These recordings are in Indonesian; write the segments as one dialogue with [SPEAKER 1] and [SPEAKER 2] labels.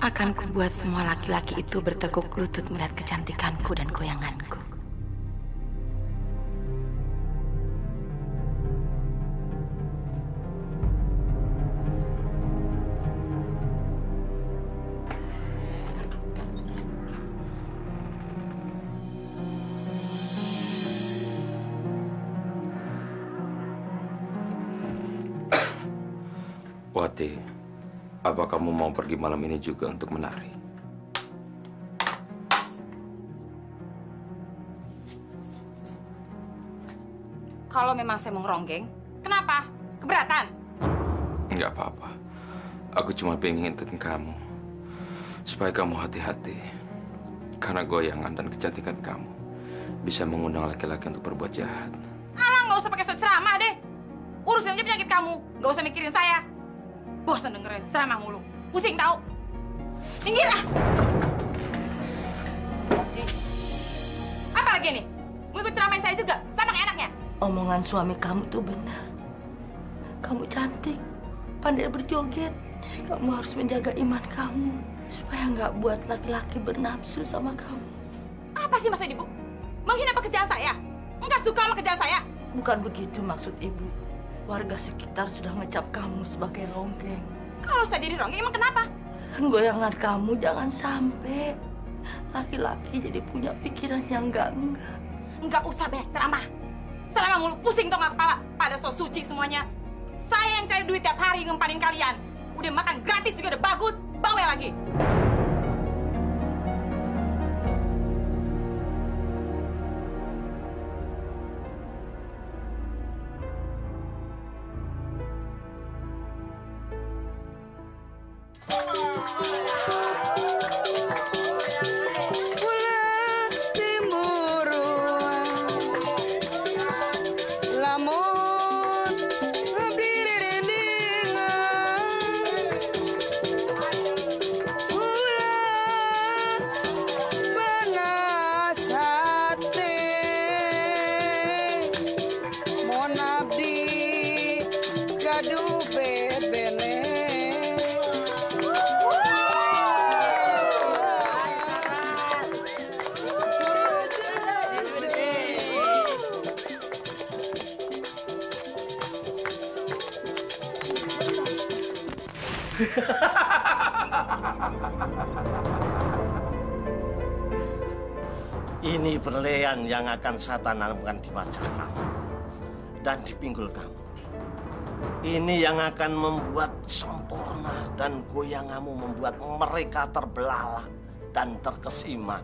[SPEAKER 1] Akan kubuat semua laki-laki itu bertekuk lutut melihat kecantikanku dan goyanganku.
[SPEAKER 2] Wati, apa kamu mau pergi malam ini juga untuk menari?
[SPEAKER 3] Kalau memang saya mau ngeronggeng, kenapa? Keberatan?
[SPEAKER 2] Nggak apa-apa. Aku cuma pengen ingetin kamu. Supaya kamu hati-hati. Karena goyangan dan kecantikan kamu bisa mengundang laki-laki untuk berbuat jahat.
[SPEAKER 3] Alah, nggak usah pakai sok ceramah deh. Urusin aja penyakit kamu. Nggak usah mikirin saya. Bosan dengerin ceramah mulu. Pusing tahu. Minggir ah! Apa lagi nih? Mau ikut ceramahin saya juga? Sama kayak enaknya?
[SPEAKER 1] Omongan suami kamu tuh benar. Kamu cantik, pandai berjoget. Kamu harus menjaga iman kamu supaya nggak buat laki-laki bernafsu sama kamu.
[SPEAKER 3] Apa sih maksud ibu? Menghina pekerjaan saya? Enggak suka sama kerjaan saya?
[SPEAKER 1] Bukan begitu maksud ibu. Warga sekitar sudah ngecap kamu sebagai ronggeng.
[SPEAKER 3] Kalau saya jadi ronggeng, emang kenapa?
[SPEAKER 1] Kan goyangan kamu jangan sampai laki-laki jadi punya pikiran yang enggak.
[SPEAKER 3] Enggak usah banyak ceramah. Ceramah mulu, pusing tau nggak kepala? Pada so suci semuanya. Saya yang cari duit tiap hari ngempanin kalian. Udah makan gratis juga udah bagus, bawel lagi.
[SPEAKER 4] Ini berlian yang akan saya tanamkan di wajah kamu dan di pinggul kamu. Ini yang akan membuat sempurna dan goyanganmu membuat mereka terbelalak dan terkesima.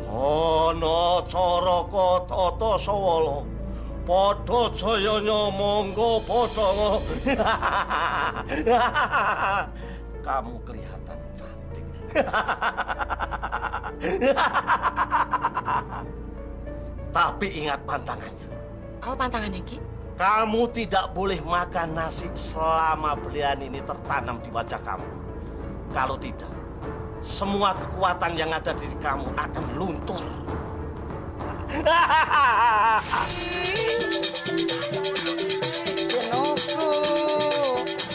[SPEAKER 4] Ana caraka tata sawala, padha jayanya monggo padha. Kamu kelihatan cantik. Tapi ingat pantangannya.
[SPEAKER 1] Apa pantangannya, Ki?
[SPEAKER 4] Kamu tidak boleh makan nasi selama belian ini tertanam di wajah kamu. Kalau tidak, semua kekuatan yang ada di kamu akan luntur.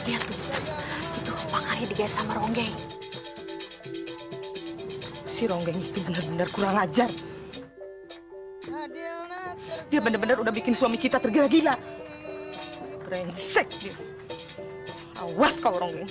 [SPEAKER 1] Lihat tuh, itu pakarnya digait sama ronggeng.
[SPEAKER 5] Si ronggeng itu benar-benar kurang ajar. Dia benar-benar udah bikin suami kita tergila-gila. Brengsek dia. Awas kau ronggeng.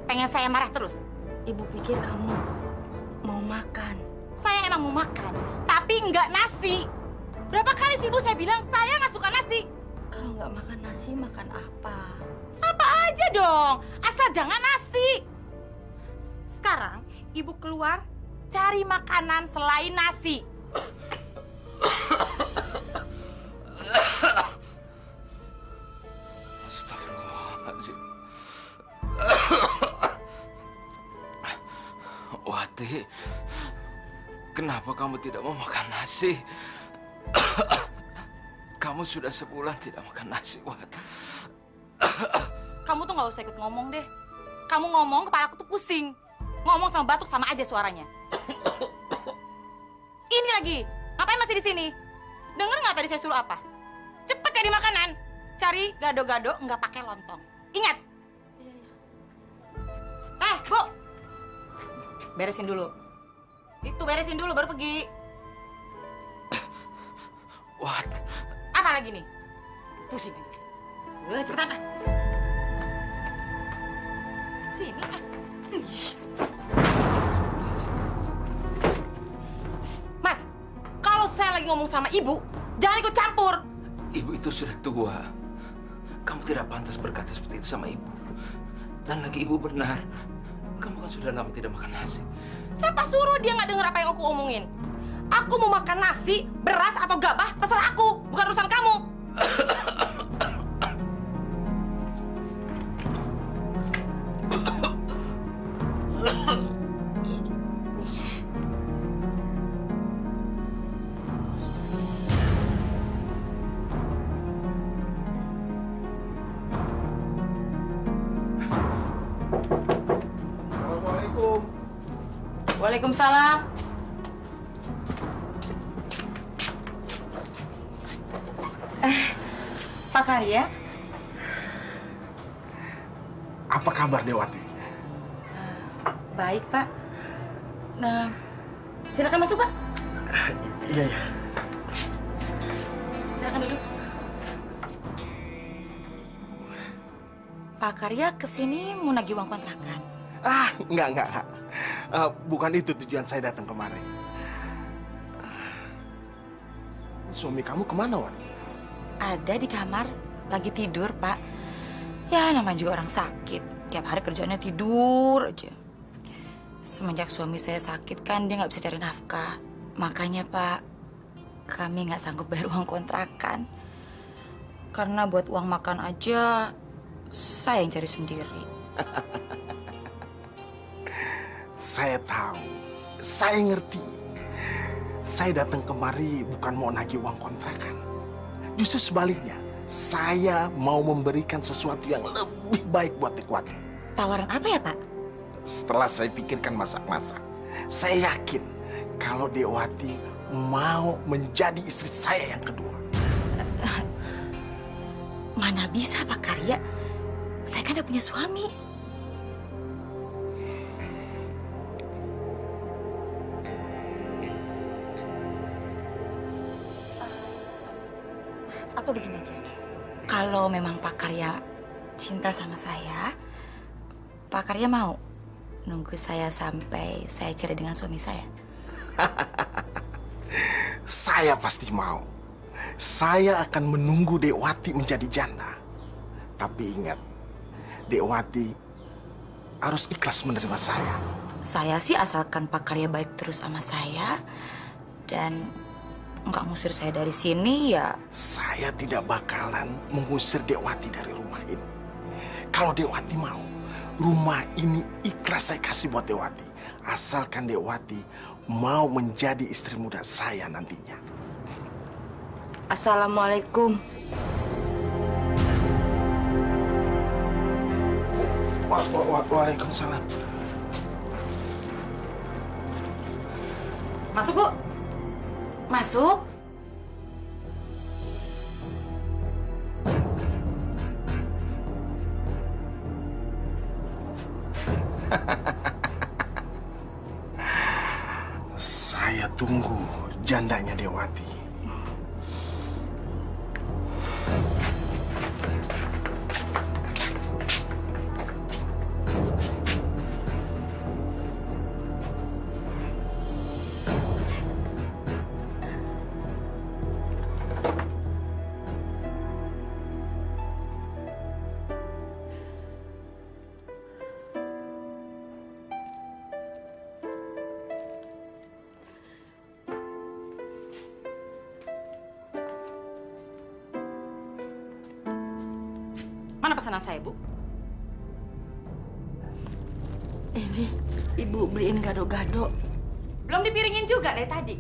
[SPEAKER 3] Pengen saya marah terus?
[SPEAKER 1] Ibu pikir kamu mau makan.
[SPEAKER 3] Saya emang mau makan, tapi nggak nasi. Berapa kali sih Ibu saya bilang saya nggak suka nasi?
[SPEAKER 1] Kalau nggak makan nasi, makan apa?
[SPEAKER 3] Apa aja dong, asal jangan nasi. Sekarang Ibu keluar cari makanan selain nasi.
[SPEAKER 2] Astagfirullahaladzim. Wati, kenapa kamu tidak mau makan nasi? Kamu sudah sebulan tidak makan nasi, Wat.
[SPEAKER 3] Kamu tuh nggak usah ikut ngomong deh. Kamu ngomong kepala aku tuh pusing. Ngomong sama batuk sama aja suaranya. Ini lagi, ngapain masih di sini? Dengar nggak tadi saya suruh apa? Cepet cari makanan. Cari gado-gado nggak pakai lontong. Ingat. Bu. Beresin dulu. Itu beresin dulu baru pergi.
[SPEAKER 2] Wat.
[SPEAKER 3] Apa lagi nih? Pusing aja. Cepetan ah. Sini ah. Mas, kalau saya lagi ngomong sama ibu, jangan ikut campur.
[SPEAKER 2] Ibu itu sudah tua. Kamu tidak pantas berkata seperti itu sama ibu. Dan lagi ibu benar. Kamu kan sudah lama tidak makan nasi.
[SPEAKER 3] Siapa suruh dia nggak dengar apa yang aku omongin? Aku mau makan nasi, beras atau gabah, terserah aku, bukan urusan kamu.
[SPEAKER 4] Assalamualaikum.
[SPEAKER 3] Waalaikumsalam. Pak Karya?
[SPEAKER 6] Apa kabar Dewati?
[SPEAKER 3] Baik, Pak. Nah, silakan masuk, Pak.
[SPEAKER 6] Iya, ya.
[SPEAKER 3] Silakan duduk. Pak Karya kesini mau nagih uang kontrakan.
[SPEAKER 6] Enggak. Bukan itu tujuan saya datang kemari. Suami kamu kemana, Wan?
[SPEAKER 3] Ada di kamar, lagi tidur, Pak. Ya, namanya juga orang sakit. Tiap hari kerjaannya tidur aja. Semenjak suami saya sakit kan, dia nggak bisa cari nafkah. Makanya, Pak, kami nggak sanggup bayar uang kontrakan. Karena buat uang makan aja, saya yang cari sendiri.
[SPEAKER 6] Saya tahu, saya ngerti. Saya datang kemari bukan mau nagih uang kontrakan. Justru sebaliknya, saya mau memberikan sesuatu yang lebih baik buat Dekwati.
[SPEAKER 3] Tawaran apa ya, Pak?
[SPEAKER 6] Setelah saya pikirkan masak-masak, saya yakin kalau Dewati mau menjadi istri saya yang kedua.
[SPEAKER 3] Mana bisa, Pak Karya? Saya kan udah punya suami. Atau begini aja, kalau memang Pak Karya cinta sama saya, Pak Karya mau nunggu saya sampai saya cerai dengan suami saya?
[SPEAKER 6] Saya pasti mau. Saya akan menunggu Dekwati menjadi janda. Tapi ingat, Dekwati harus ikhlas menerima saya.
[SPEAKER 3] Saya sih asalkan Pak Karya baik terus sama saya dan nggak ngusir saya dari sini ya.
[SPEAKER 6] Saya tidak bakalan mengusir Dekwati dari rumah ini. Kalau Dekwati mau, rumah ini ikhlas saya kasih buat Dekwati. Asalkan Dekwati mau menjadi istri muda saya nantinya.
[SPEAKER 1] Assalamualaikum.
[SPEAKER 6] Waalaikumsalam.
[SPEAKER 3] Masuk, Bu. Masuk.
[SPEAKER 6] Saya tunggu jandanya Dewati.
[SPEAKER 3] Mana pesanan saya, Bu?
[SPEAKER 1] Ini ibu beliin gado-gado.
[SPEAKER 3] Belum dipiringin juga dari tadi.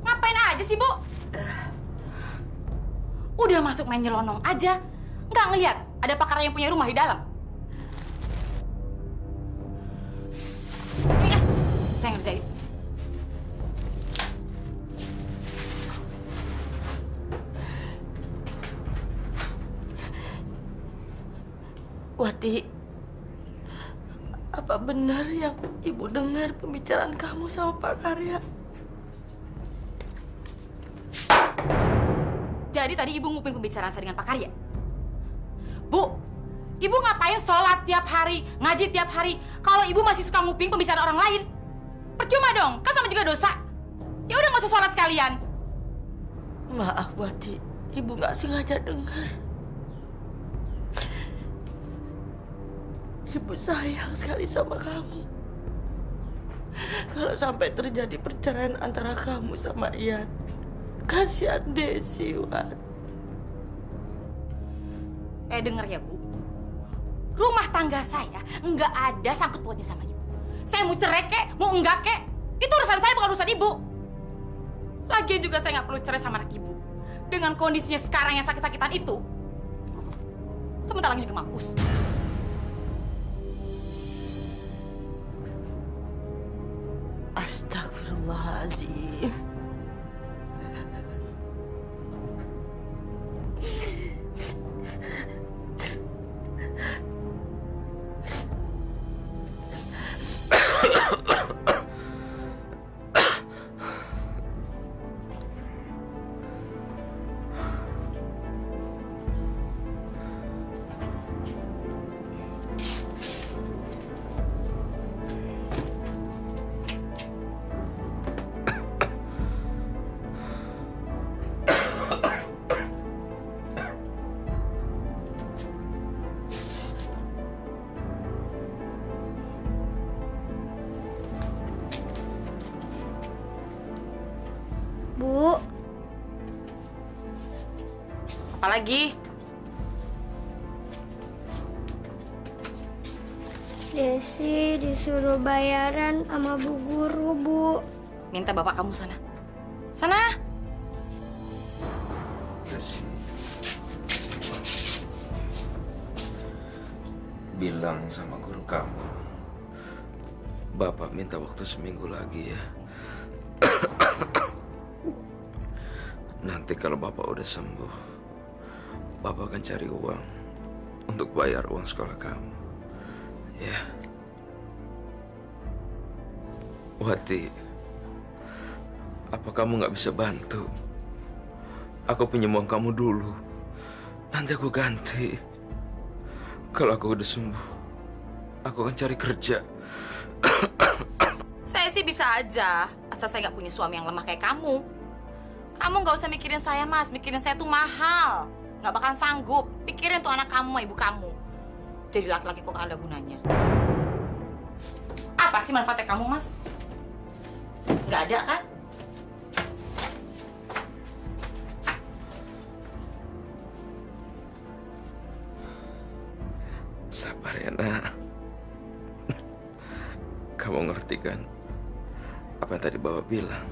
[SPEAKER 3] Ngapain aja sih, Bu? Udah masuk main nyelonong aja. Nggak ngeliat ada Pak Karya yang punya rumah di dalam. Saya ngerjain.
[SPEAKER 1] Wati, apa benar yang ibu dengar pembicaraan kamu sama Pak Karya?
[SPEAKER 3] Jadi tadi ibu nguping pembicaraan saya dengan Pak Karya? Bu, ibu ngapain sholat tiap hari, ngaji tiap hari, kalau ibu masih suka nguping pembicaraan orang lain? Percuma dong, kan sama juga dosa. Ya udah nggak usah sholat sekalian.
[SPEAKER 1] Maaf, Wati. Ibu nggak sengaja dengar. Ibu sayang sekali sama kamu. Kalau sampai terjadi perceraian antara kamu sama Ian, kasihan Desi, Wat.
[SPEAKER 3] Denger ya, Bu. Rumah tangga saya nggak ada sangkut pautnya sama ibu. Saya mau cerai kek, mau enggak kek, itu urusan saya bukan urusan ibu. Lagian juga saya nggak perlu cerai sama anak ibu. Dengan kondisinya sekarang yang sakit-sakitan itu, sebentar lagi juga mampus.
[SPEAKER 1] Astagfirullahaladzim.
[SPEAKER 7] Bu,
[SPEAKER 3] Apalagi?
[SPEAKER 7] Desi disuruh bayaran sama Bu Guru, Bu.
[SPEAKER 3] Minta bapak kamu sana. Sana.
[SPEAKER 2] Bilang sama guru kamu, Bapak minta waktu seminggu lagi ya. Nanti kalau Bapak udah sembuh, Bapak akan cari uang untuk bayar uang sekolah kamu. Ya. Wati, apa kamu nggak bisa bantu? Aku pinjam uang kamu dulu. Nanti aku ganti. Kalau aku udah sembuh, aku akan cari kerja.
[SPEAKER 3] Saya sih bisa aja, asal saya nggak punya suami yang lemah kayak kamu. Kamu nggak usah mikirin saya, Mas. Mikirin saya tuh mahal. Nggak bakalan sanggup. Pikirin tuh anak kamu sama ibu kamu. Jadi laki-laki kok nggak ada gunanya. Apa sih manfaatnya kamu, Mas? Nggak ada, kan?
[SPEAKER 2] Sabar ya, nak. Kamu ngerti kan apa yang tadi Bapak bilang?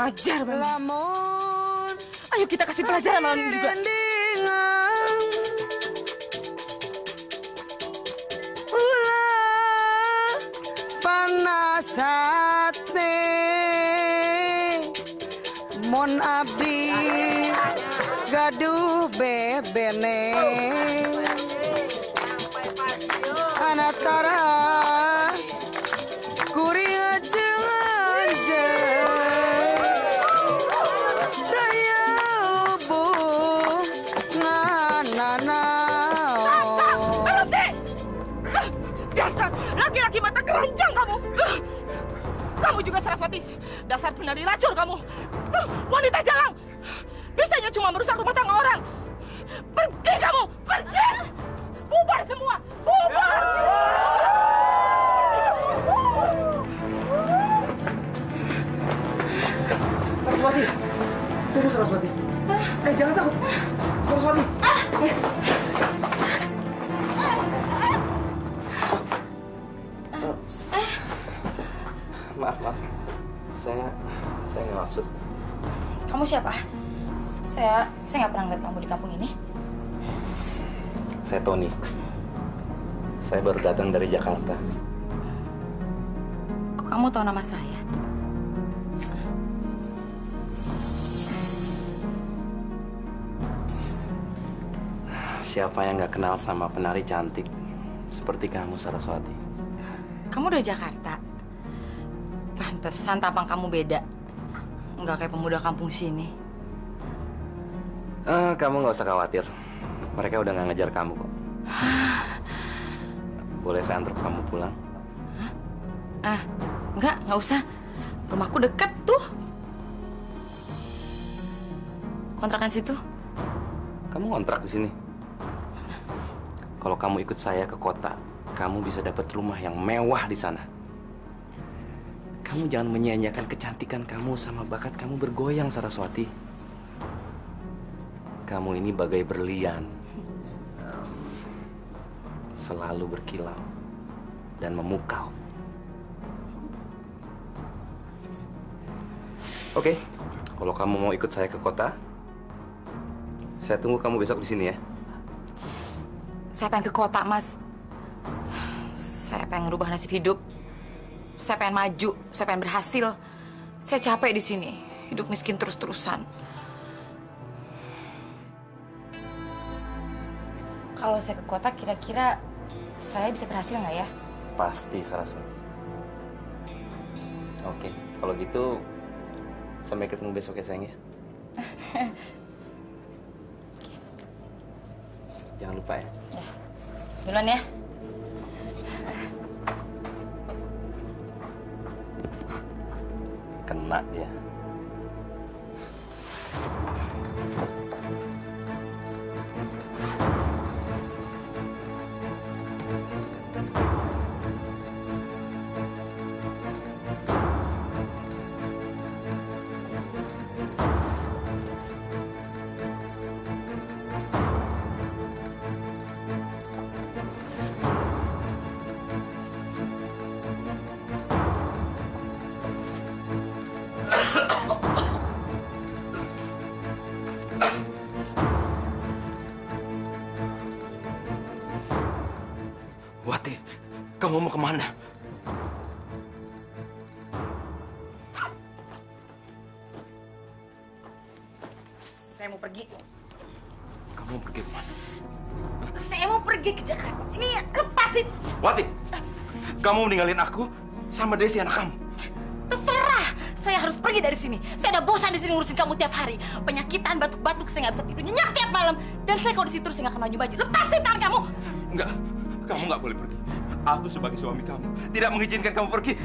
[SPEAKER 5] Ajar banget. Ayo kita kasih pelajaran malam ini juga.
[SPEAKER 8] Panas hati mon abdi gaduh bebene anatara kuring ajeng-ajeng daya hubunganana.
[SPEAKER 5] Dasar laki-laki mata keranjang kamu. Kamu juga Saraswati. Dasar penari racun kamu. Wanita jalang. Bisanya cuma merusak rumah tangga orang. Pergi kamu, pergi. Bubar semua, bubar.
[SPEAKER 9] Saraswati, tunggu Saraswati. Jangan takut. Saraswati. Maaf. Saya nggak maksud.
[SPEAKER 3] Kamu siapa? Saya nggak pernah ngeliat kamu di kampung ini.
[SPEAKER 9] Saya Tony. Saya baru datang dari Jakarta.
[SPEAKER 3] Kok kamu tahu nama saya?
[SPEAKER 9] Siapa yang nggak kenal sama penari cantik seperti kamu, Saraswati?
[SPEAKER 3] Kamu dari Jakarta. Pantesan tampang kamu beda. Nggak kayak pemuda kampung sini.
[SPEAKER 9] Kamu nggak usah khawatir. Mereka udah nggak ngejar kamu kok. Boleh saya antar kamu pulang?
[SPEAKER 3] Nggak usah. Rumahku deket tuh. Kontrakan situ.
[SPEAKER 9] Kamu ngontrak di sini? Kalau kamu ikut saya ke kota, kamu bisa dapat rumah yang mewah di sana. Kamu jangan menyia-nyiakan kecantikan kamu sama bakat kamu bergoyang, Saraswati. Kamu ini bagai berlian. Selalu berkilau dan memukau. Oke, kalau kamu mau ikut saya ke kota, saya tunggu kamu besok di sini ya.
[SPEAKER 3] Saya pengen ke kota, Mas. Saya pengen ngerubah nasib hidup. Saya pengen maju, saya pengen berhasil. Saya capek di sini, hidup miskin terus-terusan. Kalau saya ke kota, kira-kira saya bisa berhasil nggak ya?
[SPEAKER 9] Pasti, Saraswati. Oke, kalau gitu sampai ketemu besok ya, sayang ya. Jangan lupa ya.
[SPEAKER 3] Duluan ya.
[SPEAKER 9] Kena dia.
[SPEAKER 2] Wati, kamu mau kemana?
[SPEAKER 5] Saya mau pergi.
[SPEAKER 2] Kamu mau pergi kemana?
[SPEAKER 5] Saya mau pergi ke Jakarta. Ini lepasin.
[SPEAKER 2] Wati, kamu meninggalin aku sama Desi anak kamu.
[SPEAKER 3] Terserah. Saya harus pergi dari sini. Saya udah bosan di sini ngurusin kamu tiap hari. Penyakitan, batuk-batuk, saya nggak bisa tidur. Nyenyak tiap malam. Dan saya kalau di situ saya nggak akan maju-maju. Lepasin tangan kamu.
[SPEAKER 2] Enggak, kamu nggak boleh pergi. Aku sebagai suami kamu tidak mengizinkan kamu pergi.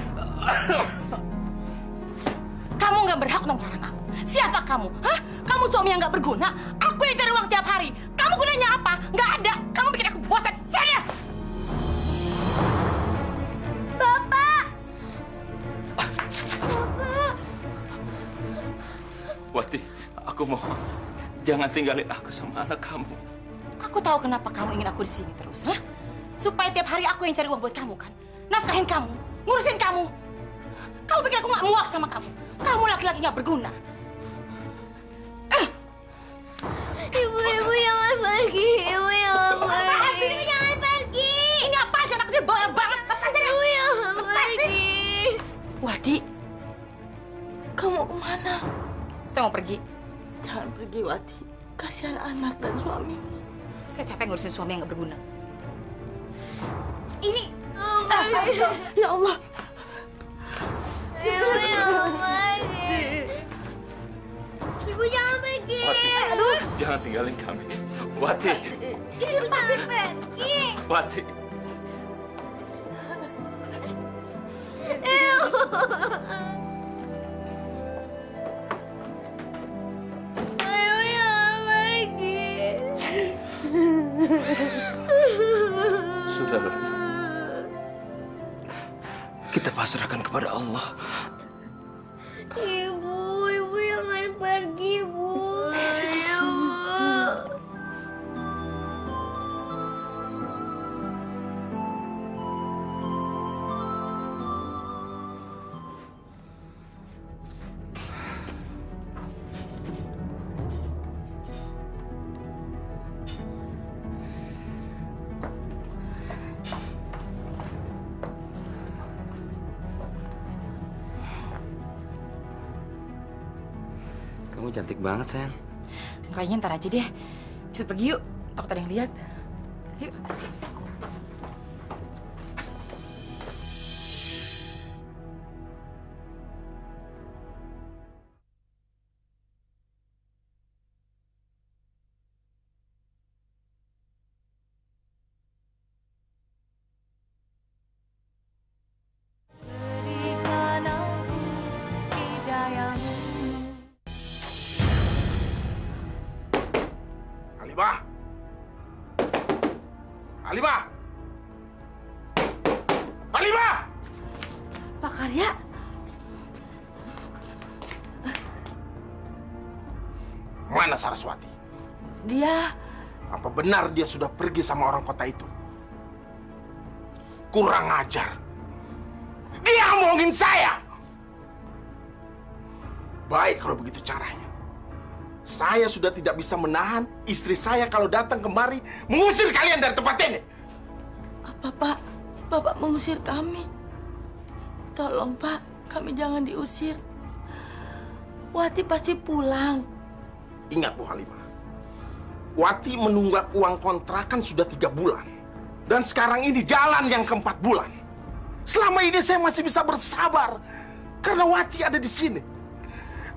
[SPEAKER 3] Kamu nggak berhak untuk melarang aku. Siapa kamu? Hah? Kamu suami yang nggak berguna. Aku yang cari uang tiap hari. Kamu gunanya apa? Nggak ada. Kamu bikin aku bosan. Sana!
[SPEAKER 7] Bapak!
[SPEAKER 2] Wati, aku mohon jangan tinggalin aku sama anak kamu.
[SPEAKER 3] Aku tahu kenapa kamu ingin aku di sini terus, hah? Supaya tiap hari aku yang cari uang buat kamu kan? Nafkahin kamu, ngurusin kamu. Kamu pikir aku nggak muak sama kamu? Kamu laki-laki nggak berguna.
[SPEAKER 7] Ibu jangan pergi. Ibu jangan pergi.
[SPEAKER 3] Ibu jangan pergi. Ini apa sih anak kecil bohong banget?
[SPEAKER 7] Ibu jangan pergi.
[SPEAKER 1] Wati, kamu kemana?
[SPEAKER 3] Saya mau pergi.
[SPEAKER 1] Jangan pergi, Wati. Kasihan anak dan suamimu.
[SPEAKER 3] Saya capek ngurusin suami yang nggak berguna.
[SPEAKER 7] Ini
[SPEAKER 1] Ya Allah.
[SPEAKER 7] Ibu jangan pergi. Ibu jangan pergi.
[SPEAKER 2] Aduh. Jangan tinggalin kami. Wati.
[SPEAKER 7] Ibu pasti pergi.
[SPEAKER 2] Wati.
[SPEAKER 7] Ibu jangan pergi.
[SPEAKER 2] Sudahlah. Kita pasrahkan kepada Allah.
[SPEAKER 7] Ibu jangan pergi, Bu. Ibu.
[SPEAKER 9] Kamu cantik banget, sayang.
[SPEAKER 3] Kayaknya ntar aja deh. Cepet pergi yuk. Takut ada yang lihat. Yuk.
[SPEAKER 6] Halimah! Halimah! Halimah!
[SPEAKER 1] Pak Karya.
[SPEAKER 6] Mana Saraswati?
[SPEAKER 1] Dia
[SPEAKER 6] Apa benar dia sudah pergi sama orang kota itu? Kurang ajar. Dia ngomongin saya. Baik kalau begitu caranya. Saya sudah tidak bisa menahan istri saya kalau datang kemari mengusir kalian dari tempat ini.
[SPEAKER 1] apa Pak? Bapak mengusir kami. Tolong Pak, kami jangan diusir. Wati pasti pulang.
[SPEAKER 6] Ingat Bu Halimah, Wati menunggak uang kontrakan sudah 3 bulan. Dan sekarang ini jalan yang ke-4 bulan. Selama ini saya masih bisa bersabar karena Wati ada di sini.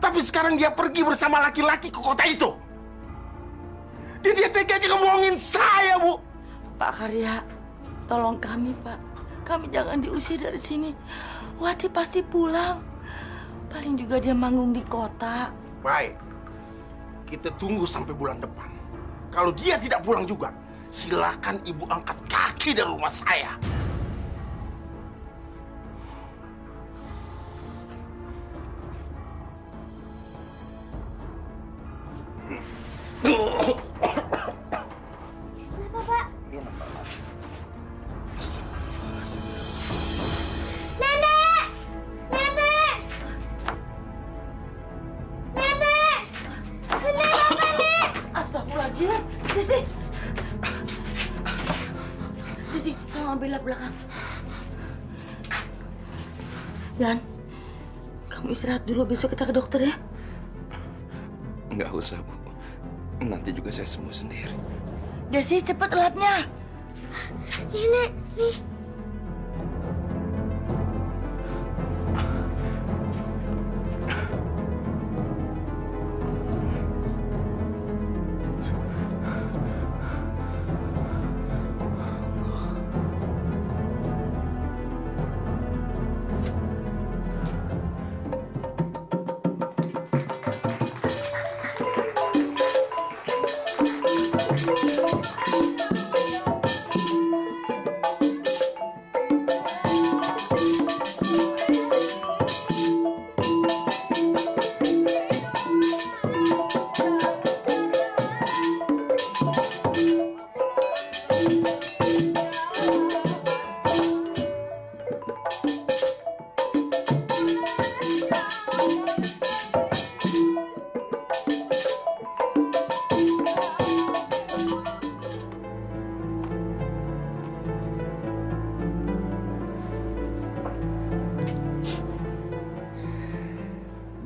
[SPEAKER 6] Tapi sekarang dia pergi bersama laki-laki ke kota itu. Dia tega ngomongin saya, Bu.
[SPEAKER 1] Pak Karya, tolong kami Pak. Kami jangan diusir dari sini. Wati pasti pulang. Paling juga dia manggung di kota.
[SPEAKER 6] Baik, kita tunggu sampai bulan depan. Kalau dia tidak pulang juga, silakan Ibu angkat kaki dari rumah saya.
[SPEAKER 7] Kenapa, Pak? Nenek! Nenek! Nenek! Nenek, apa nih?
[SPEAKER 1] Astagfirullahaladzim. Desi. Desi, tolong ambillah belakang. Yan, kamu istirahat dulu. Besok kita ke dokter ya.
[SPEAKER 2] Nggak usah, Bu. Nanti juga saya sembuh sendiri.
[SPEAKER 1] Desi, cepet lapnya.
[SPEAKER 7] Nenek, nih.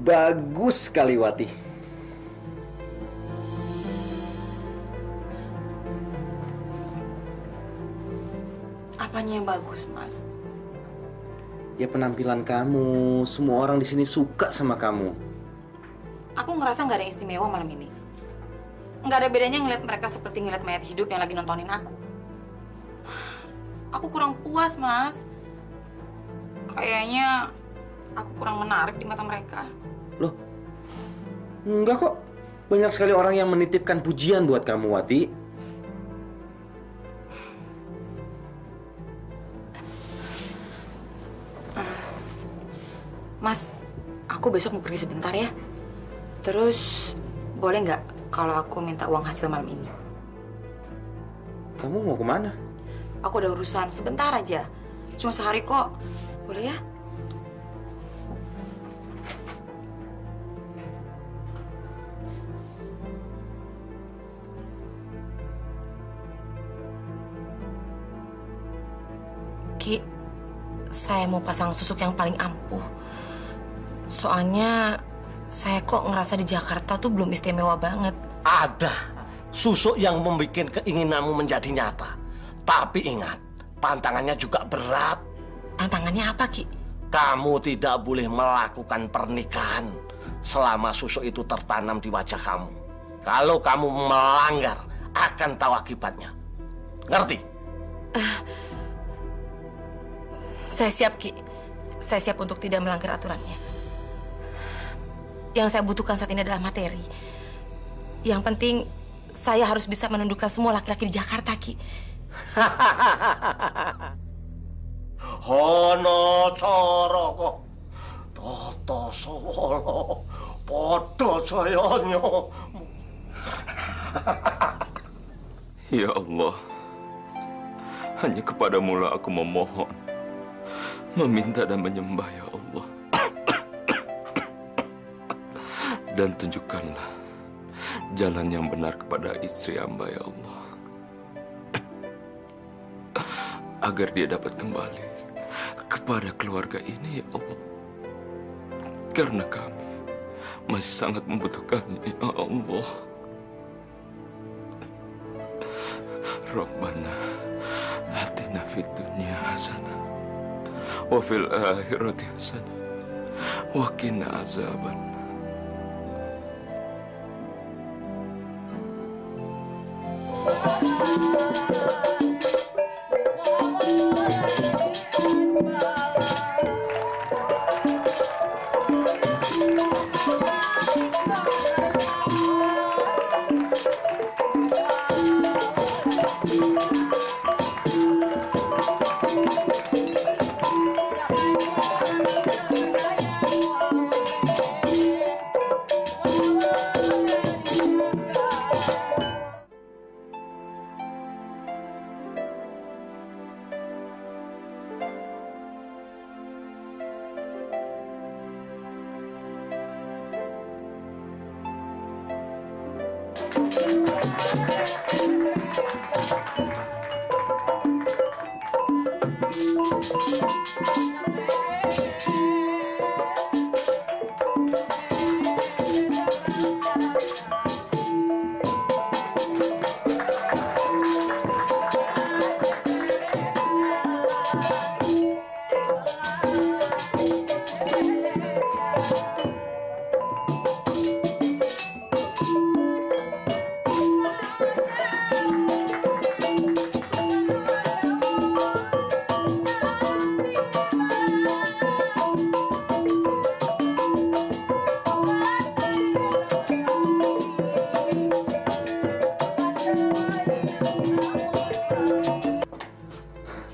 [SPEAKER 10] Bagus sekali, Wati.
[SPEAKER 3] Apanya yang bagus, Mas?
[SPEAKER 9] Ya penampilan kamu. Semua orang di sini suka sama kamu.
[SPEAKER 3] Aku ngerasa nggak ada yang istimewa malam ini. Nggak ada bedanya ngeliat mereka seperti ngeliat mayat hidup yang lagi nontonin aku. Aku kurang puas, Mas. Kayaknya aku kurang menarik di mata mereka.
[SPEAKER 9] Loh, enggak kok. Banyak sekali orang yang menitipkan pujian buat kamu, Wati.
[SPEAKER 3] Mas, aku besok mau pergi sebentar ya. Terus, boleh nggak kalau aku minta uang hasil malam ini?
[SPEAKER 9] Kamu mau kemana?
[SPEAKER 3] Aku ada urusan sebentar aja. Cuma sehari kok. Boleh ya? Ki, saya mau pasang susuk yang paling ampuh. Soalnya saya kok ngerasa di Jakarta tuh belum istimewa banget.
[SPEAKER 4] Ada susuk yang membuat keinginanmu menjadi nyata. Tapi ingat, pantangannya juga berat.
[SPEAKER 3] Tantangannya apa, Ki?
[SPEAKER 4] Kamu tidak boleh melakukan pernikahan selama susuk itu tertanam di wajah kamu. Kalau kamu melanggar, akan tahu akibatnya. Ngerti?
[SPEAKER 3] Saya siap, Ki. Saya siap untuk tidak melanggar aturannya. Yang saya butuhkan saat ini adalah materi. Yang penting, saya harus bisa menundukkan semua laki-laki di Jakarta, Ki.
[SPEAKER 4] Hono coroko Toto Solo Podo Joyonyo.
[SPEAKER 2] Ya Allah, hanya kepadamu lah aku memohon, meminta dan menyembah ya Allah. Dan tunjukkanlah jalan yang benar kepada istri hamba ya Allah, agar dia dapat kembali kepada keluarga ini ya Allah. Karena kami masih sangat membutuhkannya ya Allah. Rabbana atina fid dunya hasanah wa fil akhirati hasanah wa qina azaban.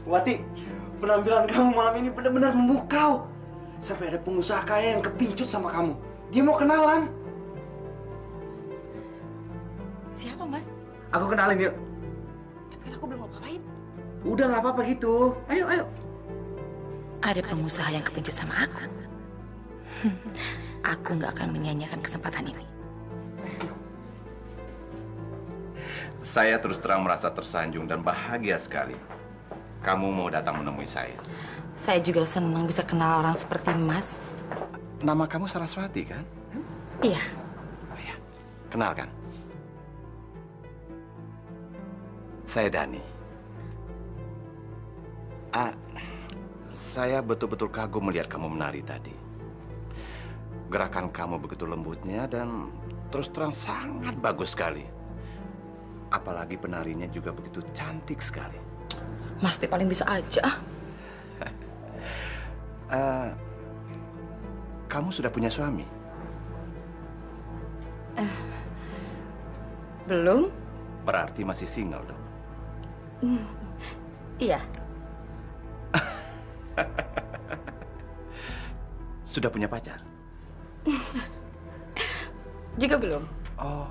[SPEAKER 6] Wati, penampilan kamu malam ini benar-benar memukau. Sampai ada pengusaha kaya yang kepincut sama kamu. Dia mau kenalan.
[SPEAKER 3] Siapa, Mas?
[SPEAKER 6] Aku kenalin yuk.
[SPEAKER 3] Tapi kan aku belum ngapain.
[SPEAKER 6] Udah nggak apa-apa gitu. Ayo, ayo.
[SPEAKER 3] Ada pengusaha yang kepincut sama aku. Aku nggak akan menyanyiakan kesempatan ini.
[SPEAKER 10] Saya terus terang merasa tersanjung dan bahagia sekali. Kamu mau datang menemui saya.
[SPEAKER 3] Saya juga senang bisa kenal orang seperti Mas.
[SPEAKER 10] Nama kamu Saraswati, kan?
[SPEAKER 3] Iya.
[SPEAKER 10] Oh ya, kenalkan. Saya Dani. Saya betul-betul kagum melihat kamu menari tadi. Gerakan kamu begitu lembutnya dan terus terang sangat bagus sekali. Apalagi penarinya juga begitu cantik sekali.
[SPEAKER 5] Mas teh paling bisa aja.
[SPEAKER 10] Kamu sudah punya suami?
[SPEAKER 5] Belum?
[SPEAKER 10] Berarti masih single dong?
[SPEAKER 5] Iya.
[SPEAKER 10] Sudah punya pacar?
[SPEAKER 5] Juga belum.
[SPEAKER 10] Oh.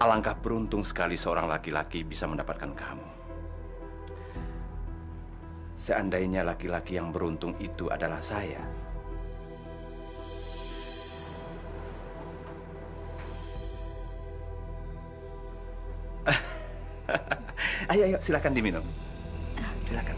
[SPEAKER 10] Alangkah beruntung sekali seorang laki-laki bisa mendapatkan kamu. Seandainya laki-laki yang beruntung itu adalah saya. Ayo, silakan diminum. Silakan.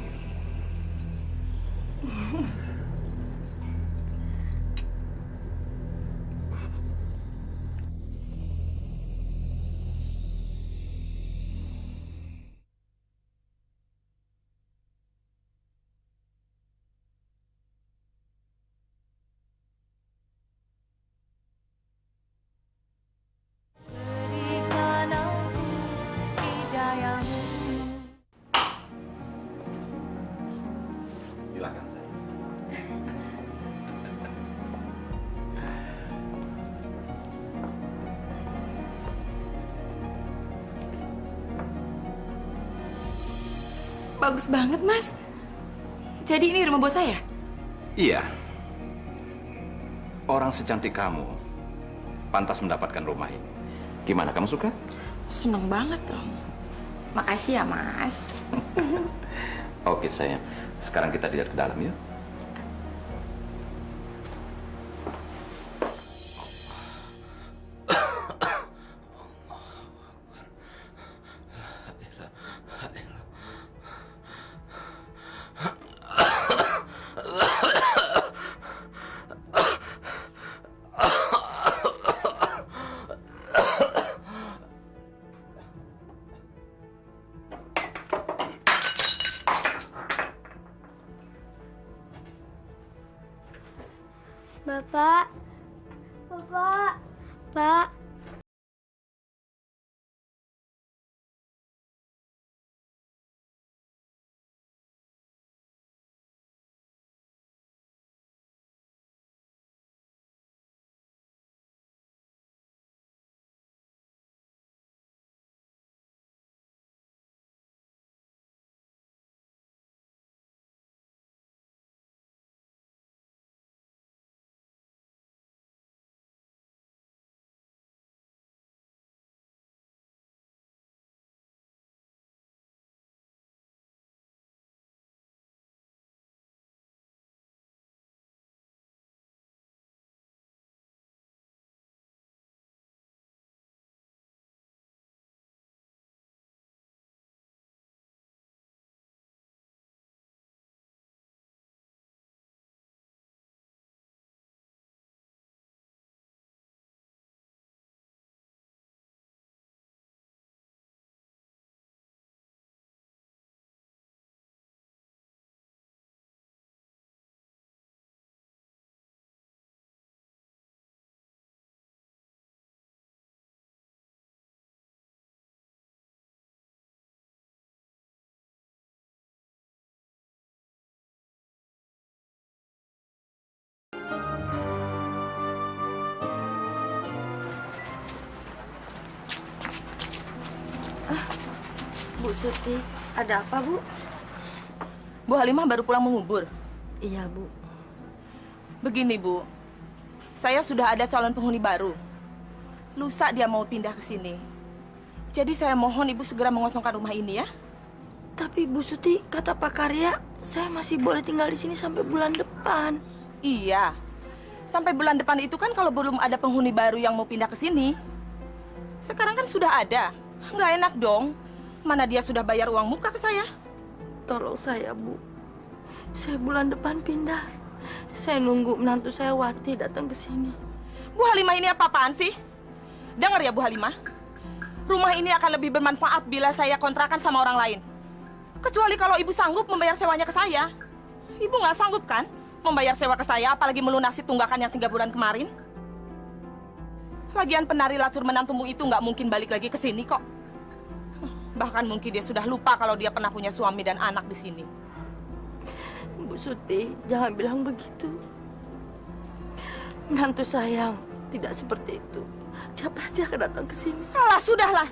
[SPEAKER 10] Silakan saya.
[SPEAKER 3] Bagus banget, Mas. Jadi ini rumah bos saya?
[SPEAKER 10] Iya. Orang secantik kamu pantas mendapatkan rumah ini. Gimana, kamu suka?
[SPEAKER 3] Seneng banget dong. Makasih ya, Mas.
[SPEAKER 10] Oke, sayang. Sekarang kita lihat ke dalam, yuk.
[SPEAKER 7] Bapak, Pak.
[SPEAKER 1] Bu Suti, ada apa, Bu?
[SPEAKER 5] Bu Halimah baru pulang mengubur.
[SPEAKER 1] Iya, Bu.
[SPEAKER 5] Begini, Bu. Saya sudah ada calon penghuni baru. Lusa dia mau pindah ke sini. Jadi saya mohon Ibu segera mengosongkan rumah ini ya.
[SPEAKER 1] Tapi Bu Suti, kata Pak Karya, saya masih boleh tinggal di sini sampai bulan depan.
[SPEAKER 5] Iya. Sampai bulan depan itu kan kalau belum ada penghuni baru yang mau pindah ke sini. Sekarang kan sudah ada. Nggak enak dong. Mana dia sudah bayar uang muka ke saya.
[SPEAKER 1] Tolong saya, Bu. Saya bulan depan pindah. Saya nunggu menantu saya Wati datang ke sini.
[SPEAKER 5] Bu Halimah ini apa-apaan sih? Dengar ya Bu Halimah. Rumah ini akan lebih bermanfaat bila saya kontrakan sama orang lain. Kecuali kalau ibu sanggup membayar sewanya ke saya. Ibu nggak sanggup kan membayar sewa ke saya, apalagi melunasi tunggakan yang 3 bulan kemarin. Lagian penari lacur menantumu itu nggak mungkin balik lagi ke sini kok. Bahkan mungkin dia sudah lupa kalau dia pernah punya suami dan anak di sini.
[SPEAKER 1] Bu Suti, jangan bilang begitu. Menantu sayang tidak seperti itu. Dia pasti akan datang ke sini.
[SPEAKER 5] Alah, sudahlah.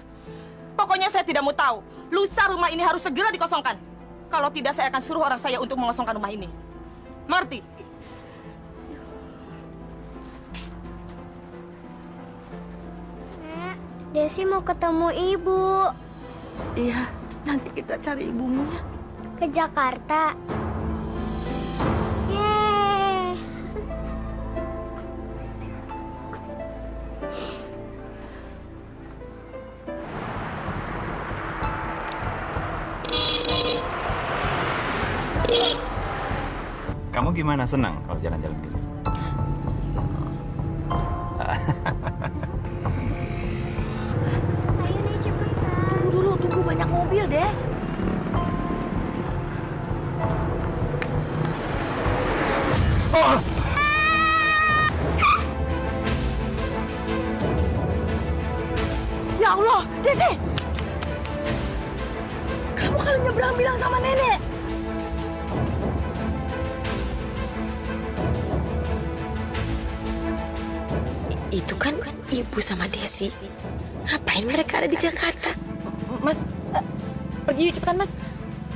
[SPEAKER 5] Pokoknya saya tidak mau tahu. Lusa rumah ini harus segera dikosongkan. Kalau tidak, saya akan suruh orang saya untuk mengosongkan rumah ini. Mengerti?
[SPEAKER 7] Nek, Desi mau ketemu ibu.
[SPEAKER 1] Iya, nanti kita cari ibumu ya.
[SPEAKER 7] Ke Jakarta. Yeay.
[SPEAKER 9] Kamu gimana? Senang kalau jalan-jalan gitu?
[SPEAKER 7] Ayo nih cepetan.
[SPEAKER 1] Tunggu dulu, tunggu banyak mobil, Des. Ya Allah, Desi! Kamu kalau nyebrang bilang sama nenek.
[SPEAKER 3] Itu kan ibu sama Desi. Ngapain mereka ada di Jakarta? Mas, pergi yuk cepetan, Mas.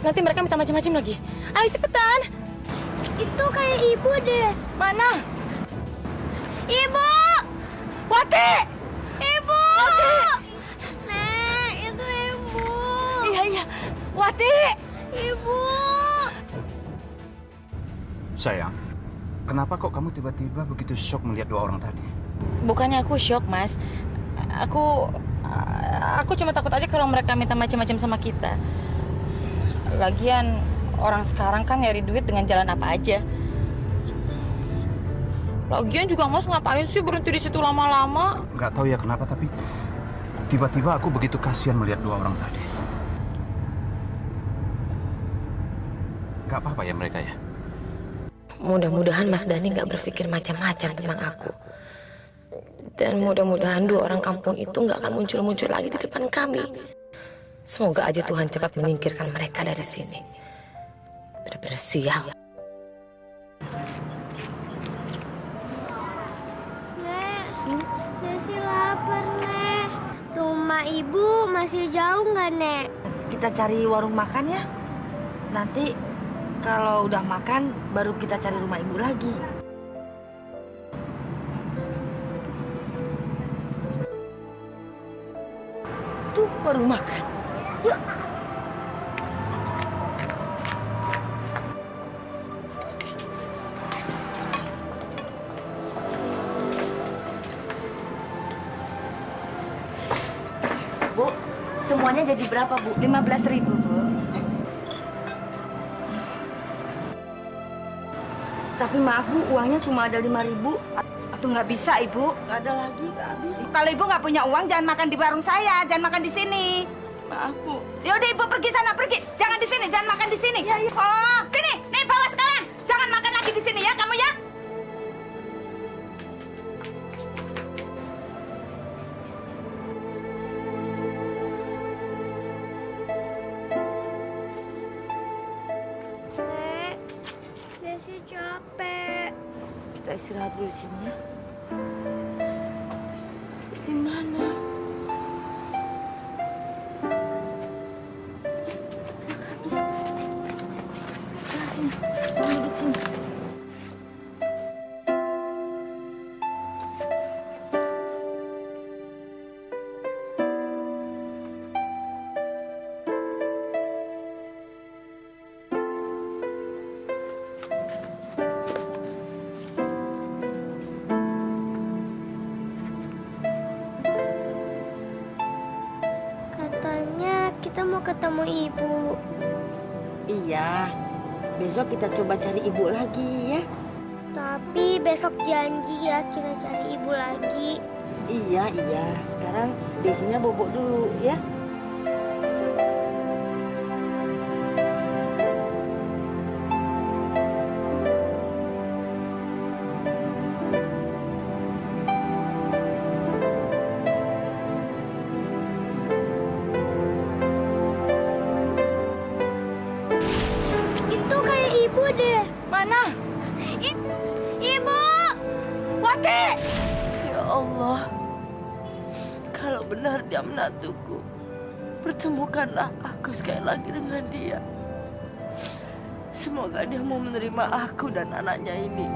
[SPEAKER 3] Nanti mereka minta macam-macam lagi. Ayo cepetan.
[SPEAKER 7] Itu kayak ibu deh.
[SPEAKER 3] Mana?
[SPEAKER 7] Ibu!
[SPEAKER 3] Wati!
[SPEAKER 7] Ibu!
[SPEAKER 3] Wati!
[SPEAKER 7] Nek, itu ibu.
[SPEAKER 3] Iya. Wati!
[SPEAKER 7] Ibu!
[SPEAKER 9] Sayang, kenapa kok kamu tiba-tiba begitu shock melihat 2 orang tadi?
[SPEAKER 3] Bukannya aku shock, Mas. Aku cuma takut aja kalau mereka minta macam-macam sama kita. Lagian orang sekarang kan nyari duit dengan jalan apa aja. Lagian juga Mas ngapain sih berhenti di situ lama-lama?
[SPEAKER 9] Nggak tahu ya kenapa, tapi tiba-tiba aku begitu kasihan melihat 2 orang tadi. Nggak apa-apa ya mereka ya?
[SPEAKER 3] Mudah-mudahan Mas Dhani nggak berpikir macam-macam tentang aku. Dan mudah-mudahan 2 orang kampung itu nggak akan muncul-muncul lagi di depan kami. Semoga aja Tuhan cepat menyingkirkan mereka dari sini. Bener-bener sial.
[SPEAKER 7] Nek, Desi lapar, Nek. Rumah ibu masih jauh nggak, Nek?
[SPEAKER 1] Kita cari warung makan ya. Nanti kalau udah makan, baru kita cari rumah ibu lagi. Tuh, warung makan. Yuk. Bu, semuanya jadi berapa, Bu?
[SPEAKER 3] 15.000, Bu.
[SPEAKER 1] Tapi maaf, Bu, uangnya cuma ada 5.000.
[SPEAKER 3] Itu nggak bisa, Ibu.
[SPEAKER 1] Nggak ada lagi, nggak habis.
[SPEAKER 3] Kalau Ibu nggak punya uang, jangan makan di warung saya. Jangan makan di sini.
[SPEAKER 1] Maaf, Bu.
[SPEAKER 3] Yaudah, Ibu pergi sana, pergi. Jangan di sini, jangan makan di sini.
[SPEAKER 1] Iya, iya.
[SPEAKER 3] Oh, sini. Nih, bawa sekalian. Jangan makan lagi di sini ya, kamu ya.
[SPEAKER 7] Nek, Desi capek.
[SPEAKER 1] Kita istirahat dulu sini ya. Gimana? Duduk sini.
[SPEAKER 7] Katanya kita mau ketemu ibu.
[SPEAKER 1] Iya. Besok kita coba cari ibu lagi ya.
[SPEAKER 7] Tapi besok janji ya kita cari ibu lagi.
[SPEAKER 1] Iya, iya. Sekarang Desinya bobok dulu ya. Allah, kalau benar dia menantuku, pertemukanlah aku sekali lagi dengan dia. Semoga dia mau menerima aku dan anaknya ini.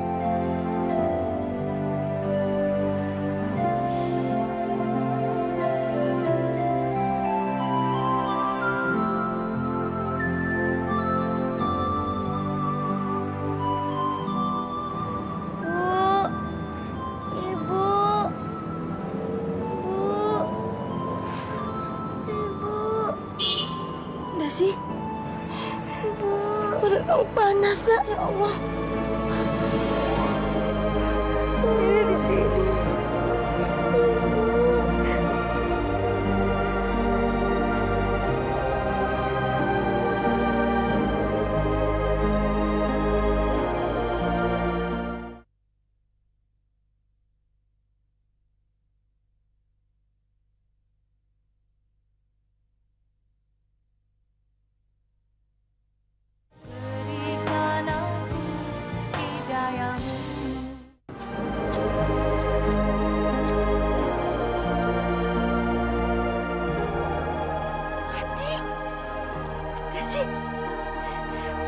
[SPEAKER 1] Desi, badan kamu panas, Nak. Ya Allah. Ini di sini.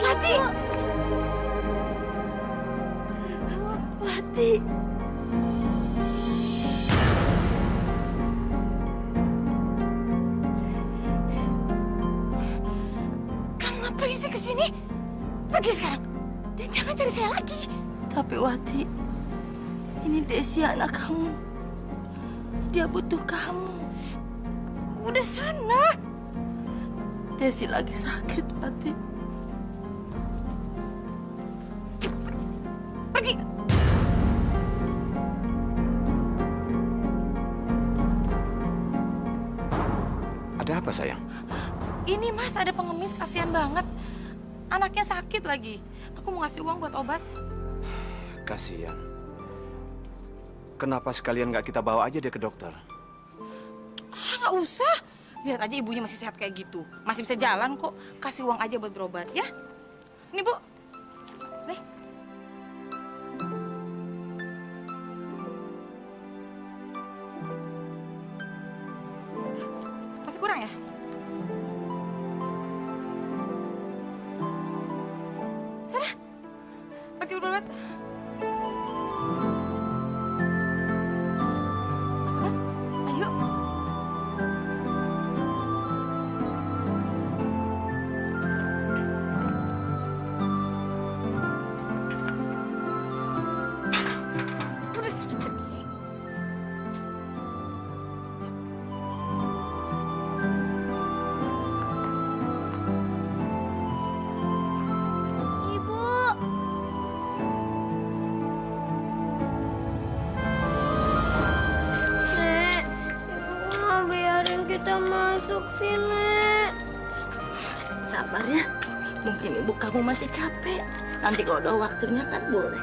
[SPEAKER 1] Wati! Wati!
[SPEAKER 3] Kamu ngapain sih kesini? Pergi sekarang. Dan jangan cari saya lagi.
[SPEAKER 1] Tapi Wati, ini Desi anak kamu. Dia butuh kamu.
[SPEAKER 3] Udah sana.
[SPEAKER 1] Desi lagi sakit, Wati.
[SPEAKER 3] Pergi.
[SPEAKER 10] Ada apa, sayang?
[SPEAKER 3] Ini Mas, ada pengemis, kasihan banget. Anaknya sakit lagi. Aku mau ngasih uang buat obat.
[SPEAKER 10] Kasihan. Kenapa sekalian nggak kita bawa aja dia ke dokter?
[SPEAKER 3] Nggak usah. Lihat aja ibunya masih sehat kayak gitu. Masih bisa jalan kok. Kasih uang aja buat berobat, ya. Ini, Bu. Nih. Masih kurang ya? Sana. Pakai berobat. Masuk, Mas. Ayo.
[SPEAKER 7] Kita masuk sini.
[SPEAKER 1] Sabar ya. Mungkin ibu kamu masih capek. Nanti kalau udah waktunya kan boleh.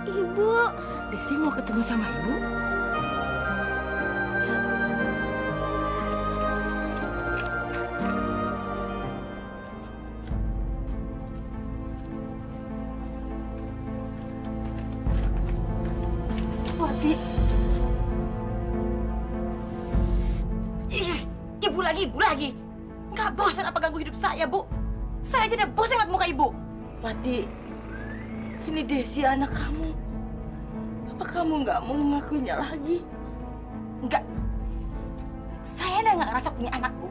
[SPEAKER 7] Ibu.
[SPEAKER 1] Desi mau ketemu sama ibu? Wati.
[SPEAKER 3] Ibu lagi. Nggak bosan apa ganggu hidup saya, Bu? Saya aja udah bosan ngeliat muka ibu.
[SPEAKER 1] Wati, ini Desi anak kamu. Apa kamu nggak mau mengakuinya lagi?
[SPEAKER 3] Nggak. Saya udah nggak ngerasa punya anakku.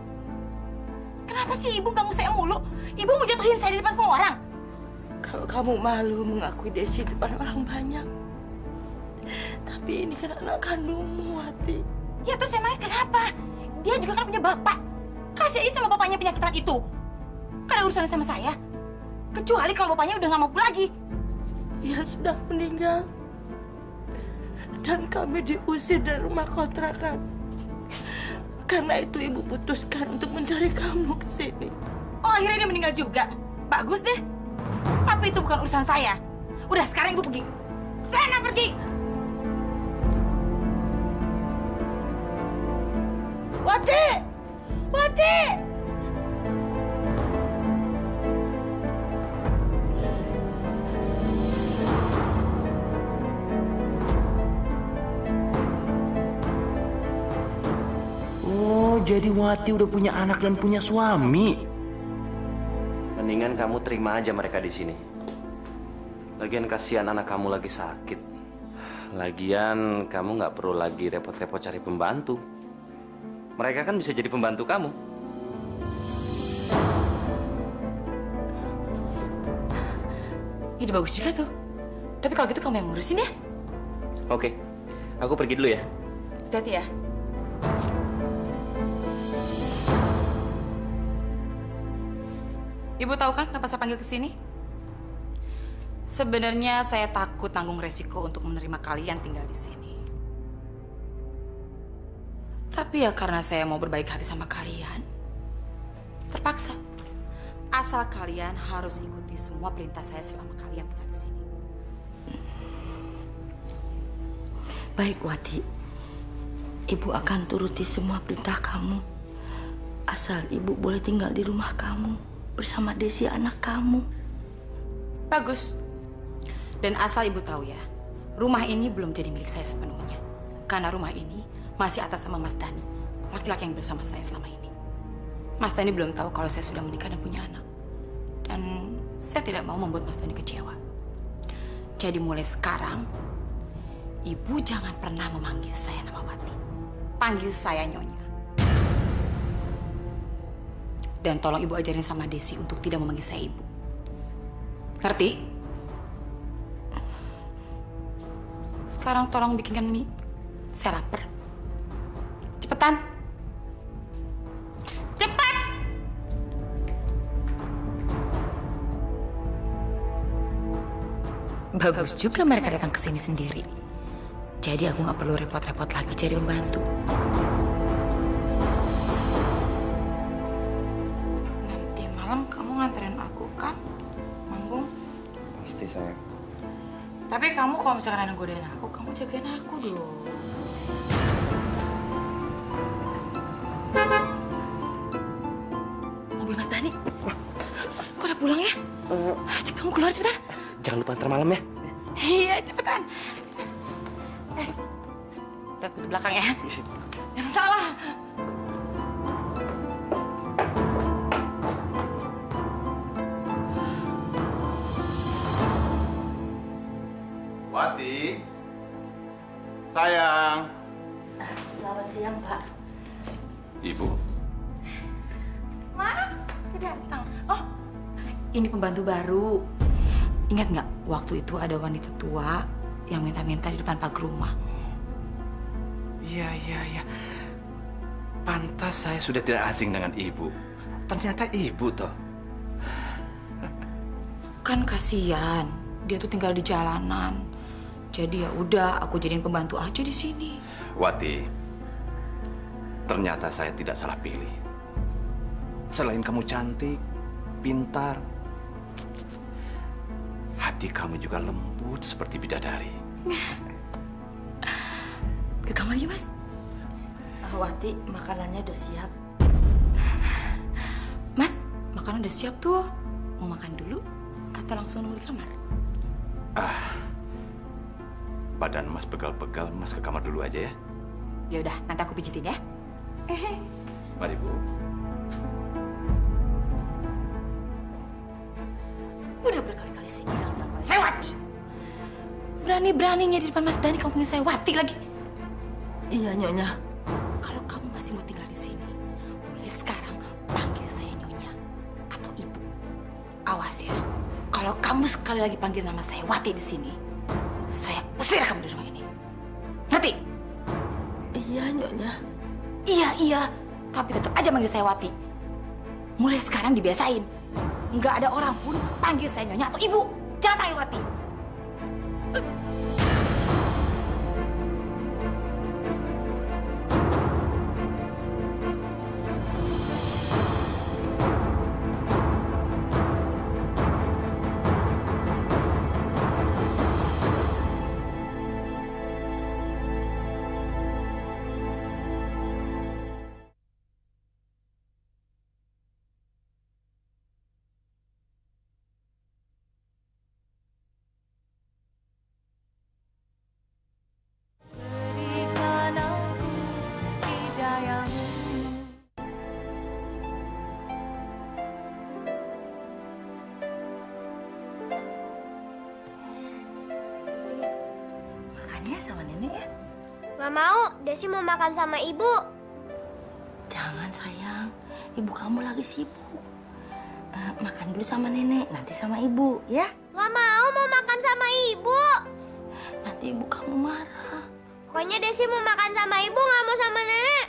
[SPEAKER 3] Kenapa sih ibu ganggu saya mulu? Ibu mau jatuhin saya di depan semua orang.
[SPEAKER 1] Kalau kamu malu mengakui Desi di depan orang banyak. Tapi ini kan anak kandungmu, Wati.
[SPEAKER 3] Ya terus emangnya kenapa? Dia juga kan punya bapak. Kasih aja sama bapaknya penyakitan itu. Kan ada urusannya sama saya. Kecuali kalau bapaknya udah nggak mampu lagi.
[SPEAKER 1] Dia sudah meninggal. Dan kami diusir dari rumah kontrakan. Karena itu ibu putuskan untuk mencari kamu ke sini.
[SPEAKER 3] Oh, akhirnya dia meninggal juga. Bagus deh. Tapi itu bukan urusan saya. Udah, sekarang ibu pergi. Sana pergi.
[SPEAKER 1] Wati! Wati!
[SPEAKER 9] jadi Wati udah punya anak dan punya suami. Mendingan kamu terima aja mereka di sini. Lagian kasihan anak kamu lagi sakit. Lagian kamu nggak perlu lagi repot-repot cari pembantu. Mereka kan bisa jadi pembantu kamu.
[SPEAKER 3] Ide bagus juga tuh. Tapi kalau gitu kamu yang ngurusin ya.
[SPEAKER 9] Oke, aku pergi dulu ya.
[SPEAKER 3] Hati-hati ya. Ibu tahu kan kenapa saya panggil ke sini? Sebenarnya saya takut tanggung resiko untuk menerima kalian tinggal di sini. Tapi ya karena saya mau berbaik hati sama kalian, terpaksa. Asal kalian harus ikuti semua perintah saya selama kalian tinggal di sini.
[SPEAKER 1] Baik, Wati. Ibu akan turuti semua perintah kamu. Asal ibu boleh tinggal di rumah kamu bersama Desi anak kamu.
[SPEAKER 3] Bagus. Dan asal ibu tahu ya, rumah ini belum jadi milik saya sepenuhnya. Karena rumah ini masih atas nama Mas Dani, laki-laki yang bersama saya selama ini. Mas Dani belum tahu kalau saya sudah menikah dan punya anak. Dan saya tidak mau membuat Mas Dani kecewa. Jadi mulai sekarang, ibu jangan pernah memanggil saya nama Wati. Panggil saya Nyonya. Dan tolong ibu ajarin sama Desi untuk tidak memanggil saya ibu. Ngerti? Sekarang tolong bikinkan mie. Saya lapar. Cepetan. Cepat! Bagus juga mereka datang ke sini sendiri. Jadi aku nggak perlu repot-repot lagi cari pembantu. Nanti malam kamu nganterin aku kan, Manggung?
[SPEAKER 9] Pasti sayang.
[SPEAKER 3] Tapi kamu kalau misalkan ada godain aku, kamu jagain aku dong. Mobil Mas Dani. Kok udah pulang ya? Kamu keluar cepetan.
[SPEAKER 9] Jangan lupa ntar malam ya.
[SPEAKER 3] Iya, cepetan. Lihat pintu belakang ya. Jangan salah.
[SPEAKER 10] Wati, sayang.
[SPEAKER 1] Selamat siang, Pak.
[SPEAKER 2] Ibu,
[SPEAKER 3] Mas, udah datang. Oh, ini pembantu baru. Ingat nggak waktu itu ada wanita tua yang minta-minta di depan pagar rumah?
[SPEAKER 10] Iya. Pantas saya sudah tidak asing dengan ibu. Ternyata ibu toh.
[SPEAKER 3] Kan kasihan, dia tuh tinggal di jalanan. Jadi ya udah, aku jadiin pembantu aja di sini.
[SPEAKER 10] Wati, ternyata saya tidak salah pilih. Selain kamu cantik, pintar, hati kamu juga lembut seperti bidadari.
[SPEAKER 3] Ke kamar ya, Mas.
[SPEAKER 1] Wati, makanannya udah siap.
[SPEAKER 3] Mas, makanan udah siap tuh. Mau makan dulu atau langsung nunggu di kamar?
[SPEAKER 10] Badan Mas pegal-pegal, Mas ke kamar dulu aja ya.
[SPEAKER 3] Ya udah, nanti aku pijitin ya.
[SPEAKER 2] mari Bu.
[SPEAKER 3] Udah berkali-kali saya bilang jangan panggil saya Wati. Berani-beraninya di depan Mas Dani kamu panggil saya Wati lagi.
[SPEAKER 1] Iya, Nyonya.
[SPEAKER 3] Kalau kamu masih mau tinggal di sini, mulai sekarang panggil saya Nyonya atau Ibu. Awas ya, kalau kamu sekali lagi panggil nama saya Wati di sini, saya usir kamu dari rumah ini. Ngerti?
[SPEAKER 1] Iya, Nyonya.
[SPEAKER 3] Iya, tapi tetap aja manggil saya Wati. Mulai sekarang dibiasain. Nggak ada orang pun panggil saya Nyonya atau Ibu. Jangan panggil Wati.
[SPEAKER 1] makan ya sama nenek ya.
[SPEAKER 7] Nggak mau, Desi mau makan sama ibu.
[SPEAKER 1] Jangan sayang, ibu kamu lagi sibuk. Makan dulu sama nenek, nanti sama ibu ya.
[SPEAKER 7] Nggak mau makan sama ibu.
[SPEAKER 1] Nanti ibu kamu marah.
[SPEAKER 7] Pokoknya Desi mau makan sama ibu, nggak mau sama nenek.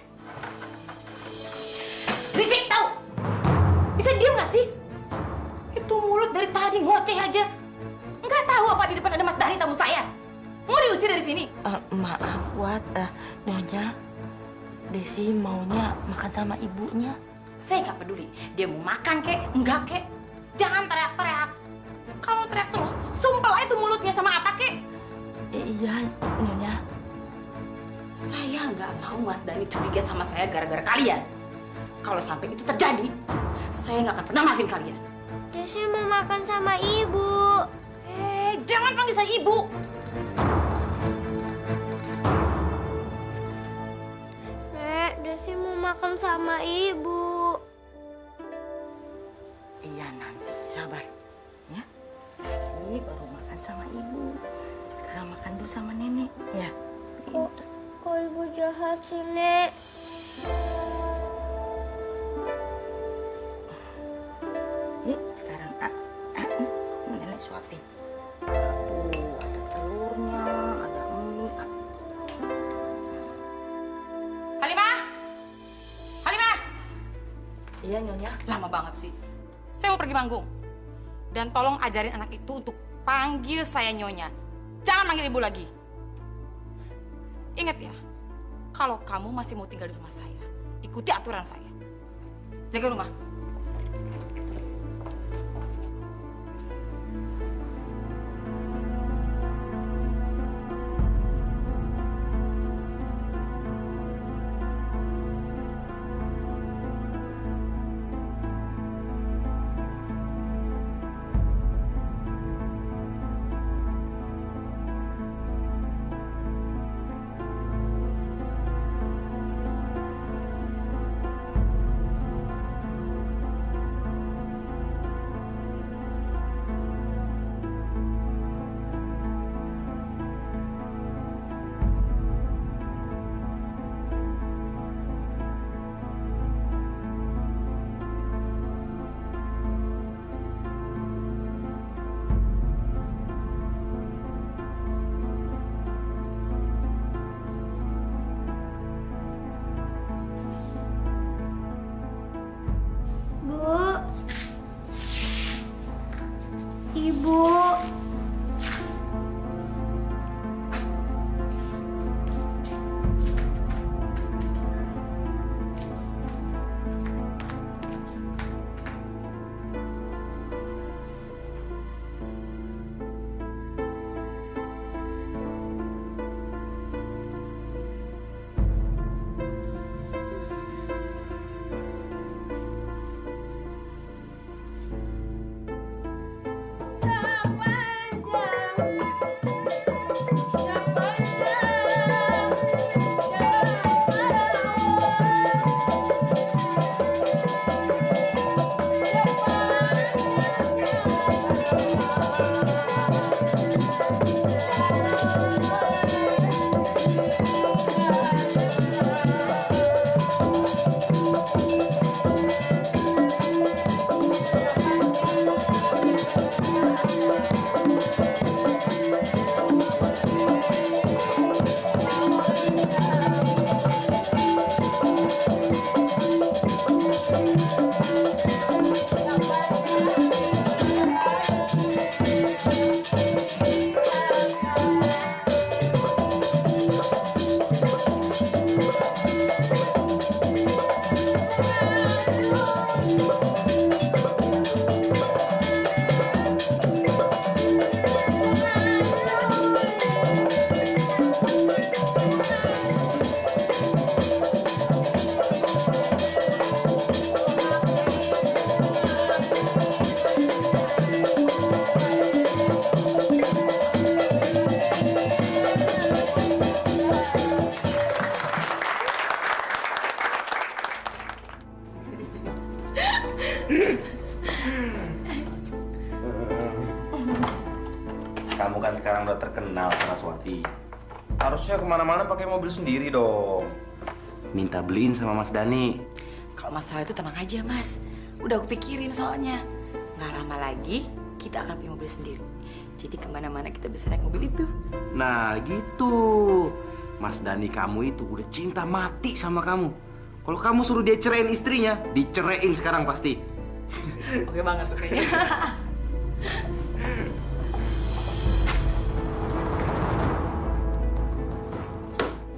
[SPEAKER 3] Berisik tahu? Bisa diem nggak sih? Itu mulut dari tadi ngoceh aja. Nggak tahu apa di depan ada Mas Dhani tamu saya. Mau diusir dari sini?
[SPEAKER 1] Maaf, Wat. Nyonya, Desi maunya makan sama ibunya.
[SPEAKER 3] Saya nggak peduli. Dia mau makan kek, enggak kek. Jangan teriak-teriak. Kalau teriak terus, sumpel aja tuh mulutnya sama apa kek.
[SPEAKER 1] Iya, Nyonya.
[SPEAKER 3] Saya nggak mau Mas Dhani curiga sama saya gara-gara kalian. Kalau sampai itu terjadi, saya nggak akan pernah maafin kalian.
[SPEAKER 7] Desi mau makan sama ibu.
[SPEAKER 3] Jangan panggil saya ibu.
[SPEAKER 7] Nek, Desi mau makan sama ibu.
[SPEAKER 1] Iya, nanti sabar. Ya. Ini baru makan sama ibu. Sekarang makan dulu sama nenek. Ya.
[SPEAKER 7] Kok ibu jahat sih, Nek?
[SPEAKER 1] Yuk, sekarang nenek suapin. Tuh, ada telurnya, ada mie.
[SPEAKER 3] Halimah! Halimah!
[SPEAKER 1] Iya, Nyonya.
[SPEAKER 3] Lama banget sih. Saya mau pergi manggung. Dan tolong ajarin anak itu untuk panggil saya Nyonya. Jangan manggil ibu lagi. Ingat ya, kalau kamu masih mau tinggal di rumah saya, ikuti aturan saya. Jaga rumah.
[SPEAKER 7] Ibu.
[SPEAKER 9] Kamu kan sekarang udah terkenal, Saraswati. Harusnya kemana-mana pakai mobil sendiri dong. Minta beliin sama Mas Dani.
[SPEAKER 3] Kalau masalah itu tenang aja, Mas. Udah aku pikirin soalnya. Nggak lama lagi kita akan punya mobil sendiri. Jadi kemana-mana kita bisa naik mobil itu.
[SPEAKER 9] Nah gitu. Mas Dani kamu itu udah cinta mati sama kamu. Kalau kamu suruh dia ceraiin istrinya, diceraiin sekarang pasti.
[SPEAKER 3] Oke banget tuh kayaknya.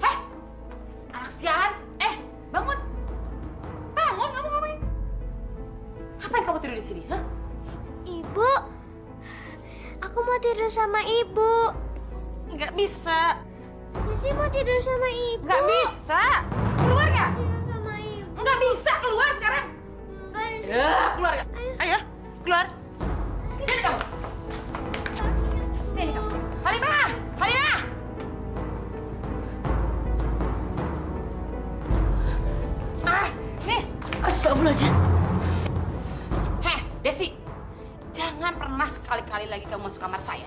[SPEAKER 3] Heh, anak sialan. Bangun. Bangun, kamu ngapain? Ngapain kamu tidur di sini, hah?
[SPEAKER 7] Ibu, aku mau tidur sama ibu.
[SPEAKER 3] Nggak bisa.
[SPEAKER 7] Desi mau tidur sama ibu.
[SPEAKER 3] Nggak bisa. Keluar nggak?
[SPEAKER 7] Tidur sama ibu.
[SPEAKER 3] Nggak bisa, keluar sekarang.
[SPEAKER 7] Enggak, Desi.
[SPEAKER 3] Ya, keluar nggak? Ayo, keluar. Sini kamu. Sini kamu. Halimah! Halimah! Nih.
[SPEAKER 1] Astagfirullahaladzim.
[SPEAKER 3] Heh, Desi. Jangan pernah sekali-kali lagi kamu masuk kamar saya.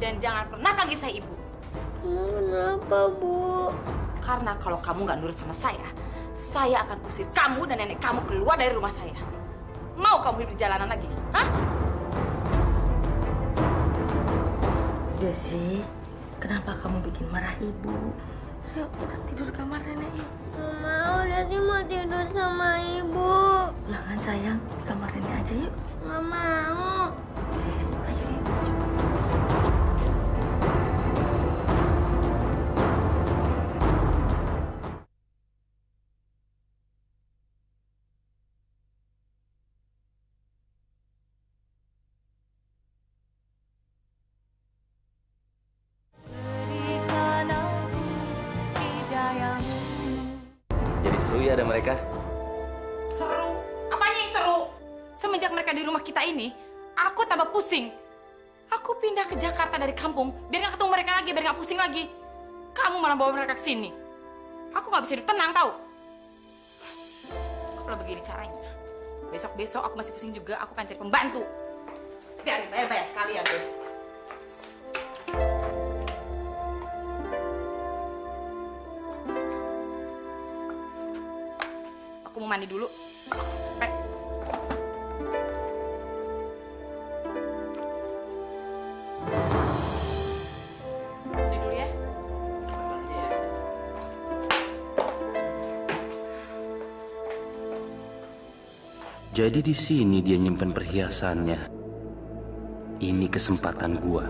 [SPEAKER 3] Dan jangan pernah panggil saya ibu.
[SPEAKER 7] Kenapa, Bu?
[SPEAKER 3] Karena kalau kamu nggak nurut sama saya akan usir kamu dan nenek kamu keluar dari rumah saya. Mau kamu hidup di jalanan lagi? Hah?
[SPEAKER 1] Desi, kenapa kamu bikin marah ibu? Ayo kita tidur di kamar nenek yuk.
[SPEAKER 7] Nggak mau, Desi mau tidur sama ibu.
[SPEAKER 1] Jangan sayang, di kamar nenek aja yuk.
[SPEAKER 7] Nggak mau.
[SPEAKER 1] Yes, ayo yuk.
[SPEAKER 9] Jadi seru ya ada mereka.
[SPEAKER 3] Seru? Apanya yang seru? Semenjak mereka di rumah kita ini, aku tambah pusing. Aku pindah ke Jakarta dari kampung, biar nggak ketemu mereka lagi, biar nggak pusing lagi. Kamu malah bawa mereka ke sini. Aku nggak bisa hidup tenang, tau? Kalau begini caranya, besok-besok aku masih pusing juga, aku pengen cari pembantu. Biarin bayar-bayar sekalian deh. Aku mau mandi dulu. Pek. Mandi dulu ya.
[SPEAKER 9] Jadi di sini dia nyimpen perhiasannya. Ini kesempatan gua.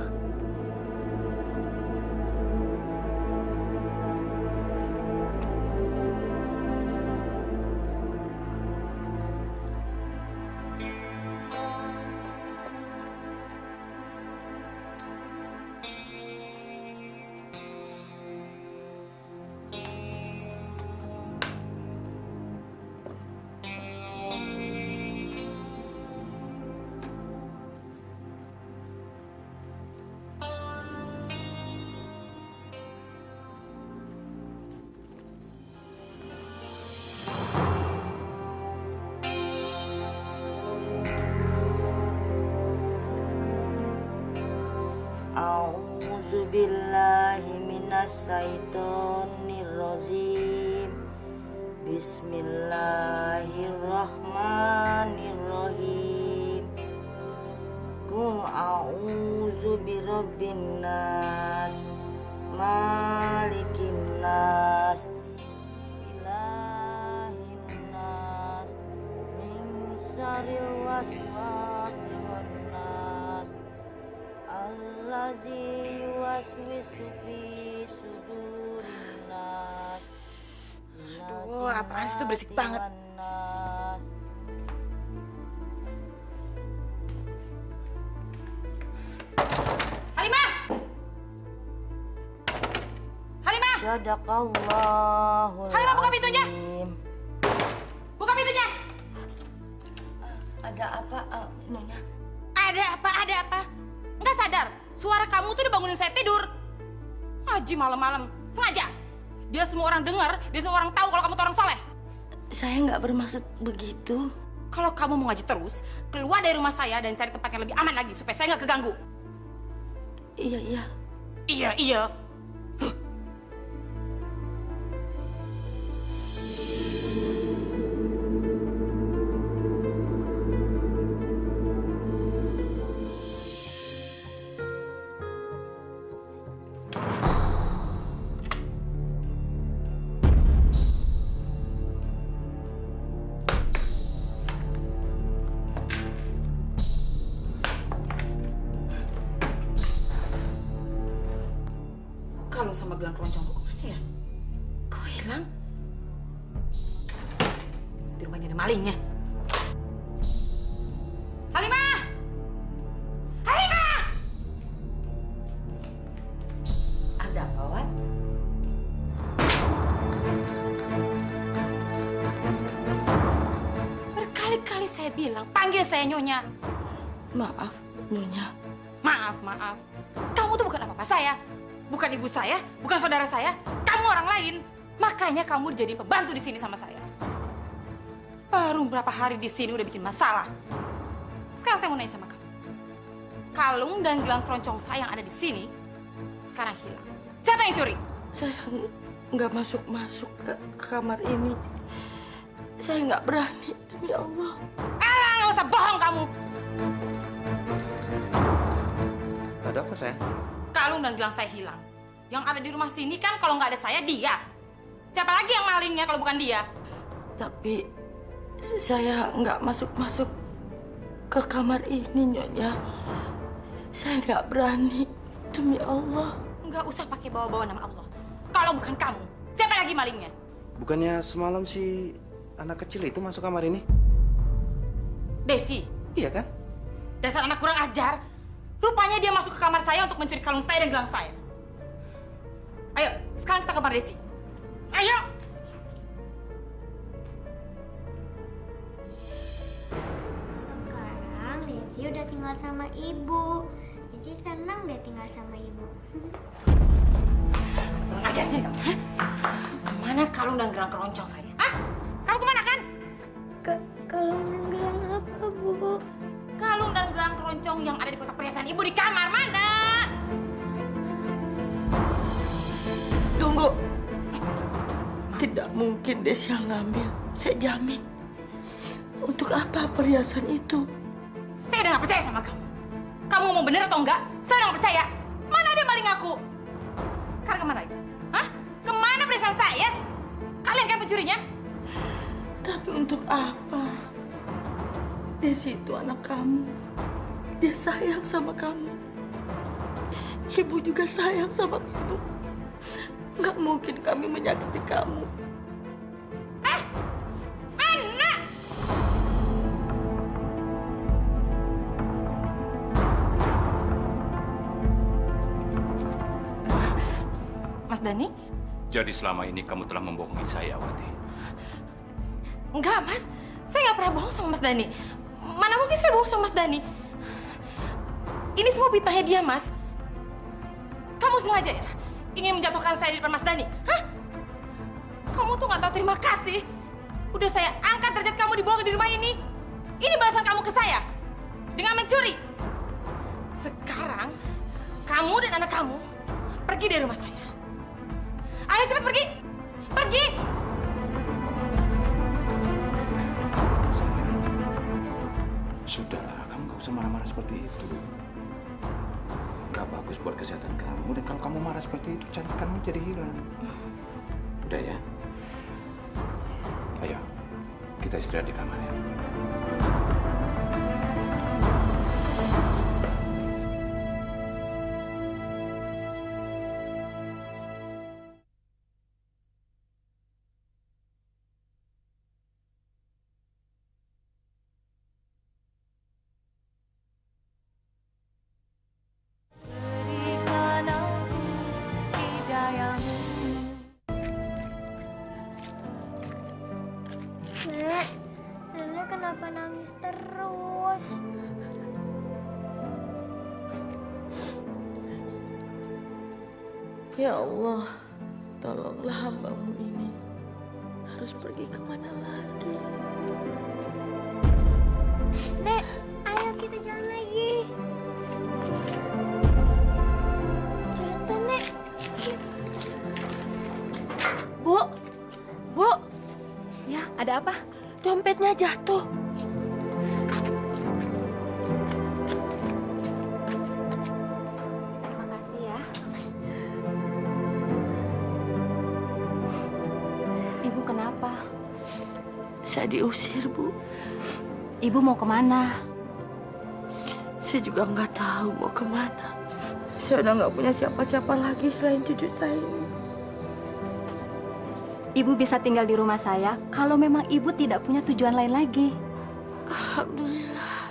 [SPEAKER 1] A'udzu billahi minasyaitonir rajim. Bismillahirrahmanirrahim. Qul a'udzu birabbin nas, malikin nas, ilahin nas, min syarril waswasil khannas, allazi yuwaswisu fi sudurin nas.
[SPEAKER 3] Aduh, apaan sih itu berisik banget. Halimah! Halimah!
[SPEAKER 1] Sadaqallahul
[SPEAKER 3] Halimah, buka pintunya!
[SPEAKER 1] azim.
[SPEAKER 3] Buka pintunya!
[SPEAKER 1] Ada apa, Nyonya?
[SPEAKER 3] Ada apa? Ada apa? Nggak sadar? Suara kamu tuh udah bangunin saya tidur. Ngaji malam-malam. Sengaja. Dia semua orang dengar, dia semua orang tahu kalau kamu tuh orang soleh.
[SPEAKER 1] Saya nggak bermaksud begitu.
[SPEAKER 3] Kalau kamu mau ngaji terus, keluar dari rumah saya dan cari tempat yang lebih aman lagi supaya saya nggak keganggu.
[SPEAKER 1] Iya, iya.
[SPEAKER 3] Iya, iya. Kalung sama gelang keroncongku kemana ya? Kok hilang? Di rumahnya ada malingnya. Halimah! Halimah!
[SPEAKER 1] Ada apa, Wat?
[SPEAKER 3] Berkali-kali saya bilang, panggil saya Nyonya.
[SPEAKER 1] Maaf, Nyonya.
[SPEAKER 3] Maaf. Kamu tuh bukan apa-apa saya. Bukan ibu saya, bukan saudara saya. Kamu orang lain. Makanya kamu jadi pembantu di sini sama saya. Baru berapa hari di sini udah bikin masalah. Sekarang saya mau nanya sama kamu. Kalung dan gelang keroncong saya yang ada di sini sekarang hilang. Siapa yang curi?
[SPEAKER 1] Saya nggak masuk ke kamar ini. Saya nggak berani, demi Allah.
[SPEAKER 3] Nggak usah bohong kamu.
[SPEAKER 9] Ada apa, sayang?
[SPEAKER 3] Kalung dan gelang saya hilang. Yang ada di rumah sini kan kalau nggak ada saya, dia. Siapa lagi yang malingnya kalau bukan dia?
[SPEAKER 1] Tapi saya nggak masuk ke kamar ini, Nyonya. Saya nggak berani, demi Allah.
[SPEAKER 3] Nggak usah pakai bawa-bawa nama Allah. Kalau bukan kamu, siapa lagi malingnya?
[SPEAKER 9] Bukannya semalam si anak kecil itu masuk kamar ini?
[SPEAKER 3] Desi.
[SPEAKER 9] Iya kan?
[SPEAKER 3] Dasar anak kurang ajar. Rupanya dia masuk ke kamar saya untuk mencuri kalung saya dan gelang saya. Ayo, sekarang kita ke kamar Desi. Ayo!
[SPEAKER 7] Sekarang Desi udah tinggal sama ibu. Desi senang deh tinggal sama ibu.
[SPEAKER 3] Kurang ajar sih kamu. Hah? Kemana kalung dan gelang keroncong saya? Hah? Kamu kemana kan?
[SPEAKER 7] Kalung dan gelang apa, Bu?
[SPEAKER 3] Kalung dan gelang keroncong yang ada di kotak perhiasan ibu di kamar mana?
[SPEAKER 1] Tunggu. Tidak mungkin Desi yang ngambil. Saya jamin. Untuk apa perhiasan itu?
[SPEAKER 3] Saya udah gak percaya sama kamu. Kamu ngomong bener atau enggak? Saya udah gak percaya. Mana ada maling aku? Sekarang kemana itu? Hah? Kemana perhiasan saya? Kalian kan pencurinya?
[SPEAKER 1] Tapi untuk apa? Desi itu anak kamu. Dia sayang sama kamu. Ibu juga sayang sama kamu. Nggak mungkin kami menyakiti kamu.
[SPEAKER 3] Anak! Mas Dani?
[SPEAKER 10] Jadi selama ini kamu telah membohongi saya, Wati.
[SPEAKER 3] Enggak, Mas. Saya nggak pernah bohong sama Mas Dani. Mana mungkin saya bohong sama Mas Dani? Ini semua fitnahnya dia, Mas. Kamu sengaja ya ingin menjatuhkan saya di depan Mas Dani? Hah? Kamu tuh nggak tahu terima kasih. Udah saya angkat derajat kamu dibawa di rumah ini. Ini balasan kamu ke saya dengan mencuri. Sekarang kamu dan anak kamu pergi dari rumah saya. Ayo cepat pergi. Pergi.
[SPEAKER 10] Sudahlah, kamu gak usah marah-marah seperti itu. Gak bagus buat kesehatan kamu. Dan kalau kamu marah seperti itu, cantik kamu jadi hilang. Udah ya. Ayo, kita istirahat di kamar ya.
[SPEAKER 7] Nenek kenapa nangis terus?
[SPEAKER 1] Ya Allah, tolonglah hambamu ini. Harus pergi kemana lagi?
[SPEAKER 7] Nek, ayo kita jalan lagi. Jalan, Nek.
[SPEAKER 1] Bu, Bu,
[SPEAKER 3] Ya, ada apa?
[SPEAKER 1] dompetnya jatuh.
[SPEAKER 3] Terima kasih ya. Ibu kenapa?
[SPEAKER 1] Saya diusir, Bu.
[SPEAKER 3] Ibu mau kemana?
[SPEAKER 1] Saya juga nggak tahu mau kemana. Saya udah nggak punya siapa-siapa lagi selain cucu saya ini.
[SPEAKER 11] Ibu bisa tinggal di rumah saya kalau memang ibu tidak punya tujuan lain lagi.
[SPEAKER 1] Alhamdulillah.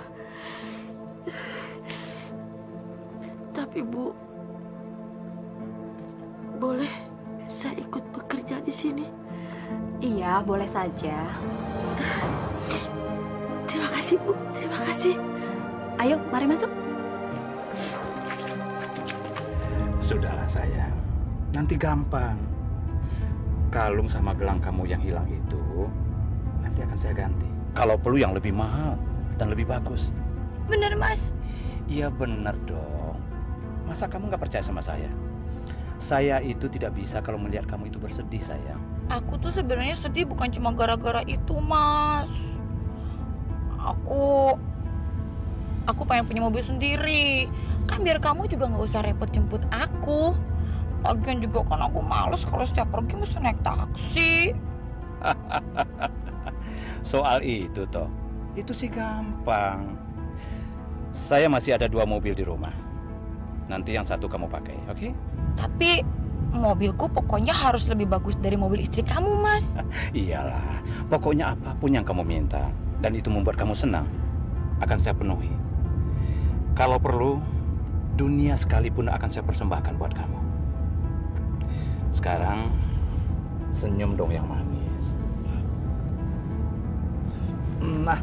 [SPEAKER 1] Tapi Bu, boleh saya ikut bekerja di sini?
[SPEAKER 11] Iya, boleh saja.
[SPEAKER 1] Terima kasih Bu, terima kasih.
[SPEAKER 11] Ayo, mari masuk.
[SPEAKER 12] Sudahlah sayang, nanti gampang. Kalung sama gelang kamu yang hilang itu nanti akan saya ganti. Kalau perlu yang lebih mahal dan lebih bagus.
[SPEAKER 3] Bener, Mas.
[SPEAKER 12] Iya benar dong. Masa kamu nggak percaya sama saya? Saya itu tidak bisa kalau melihat kamu itu bersedih, sayang.
[SPEAKER 3] Aku tuh sebenarnya sedih bukan cuma gara-gara itu, Mas. Aku pengen punya mobil sendiri. Kan biar kamu juga nggak usah repot jemput aku. Lagian juga kan aku males kalau setiap pergi mesti naik taksi.
[SPEAKER 12] Soal itu toh, itu sih gampang. Saya masih ada 2 mobil di rumah. Nanti yang satu kamu pakai, oke?
[SPEAKER 3] Tapi mobilku pokoknya harus lebih bagus dari mobil istri kamu, Mas.
[SPEAKER 12] Iyalah, pokoknya apapun yang kamu minta dan itu membuat kamu senang, akan saya penuhi. Kalau perlu, dunia sekalipun akan saya persembahkan buat kamu. Sekarang, senyum dong yang manis. Nah,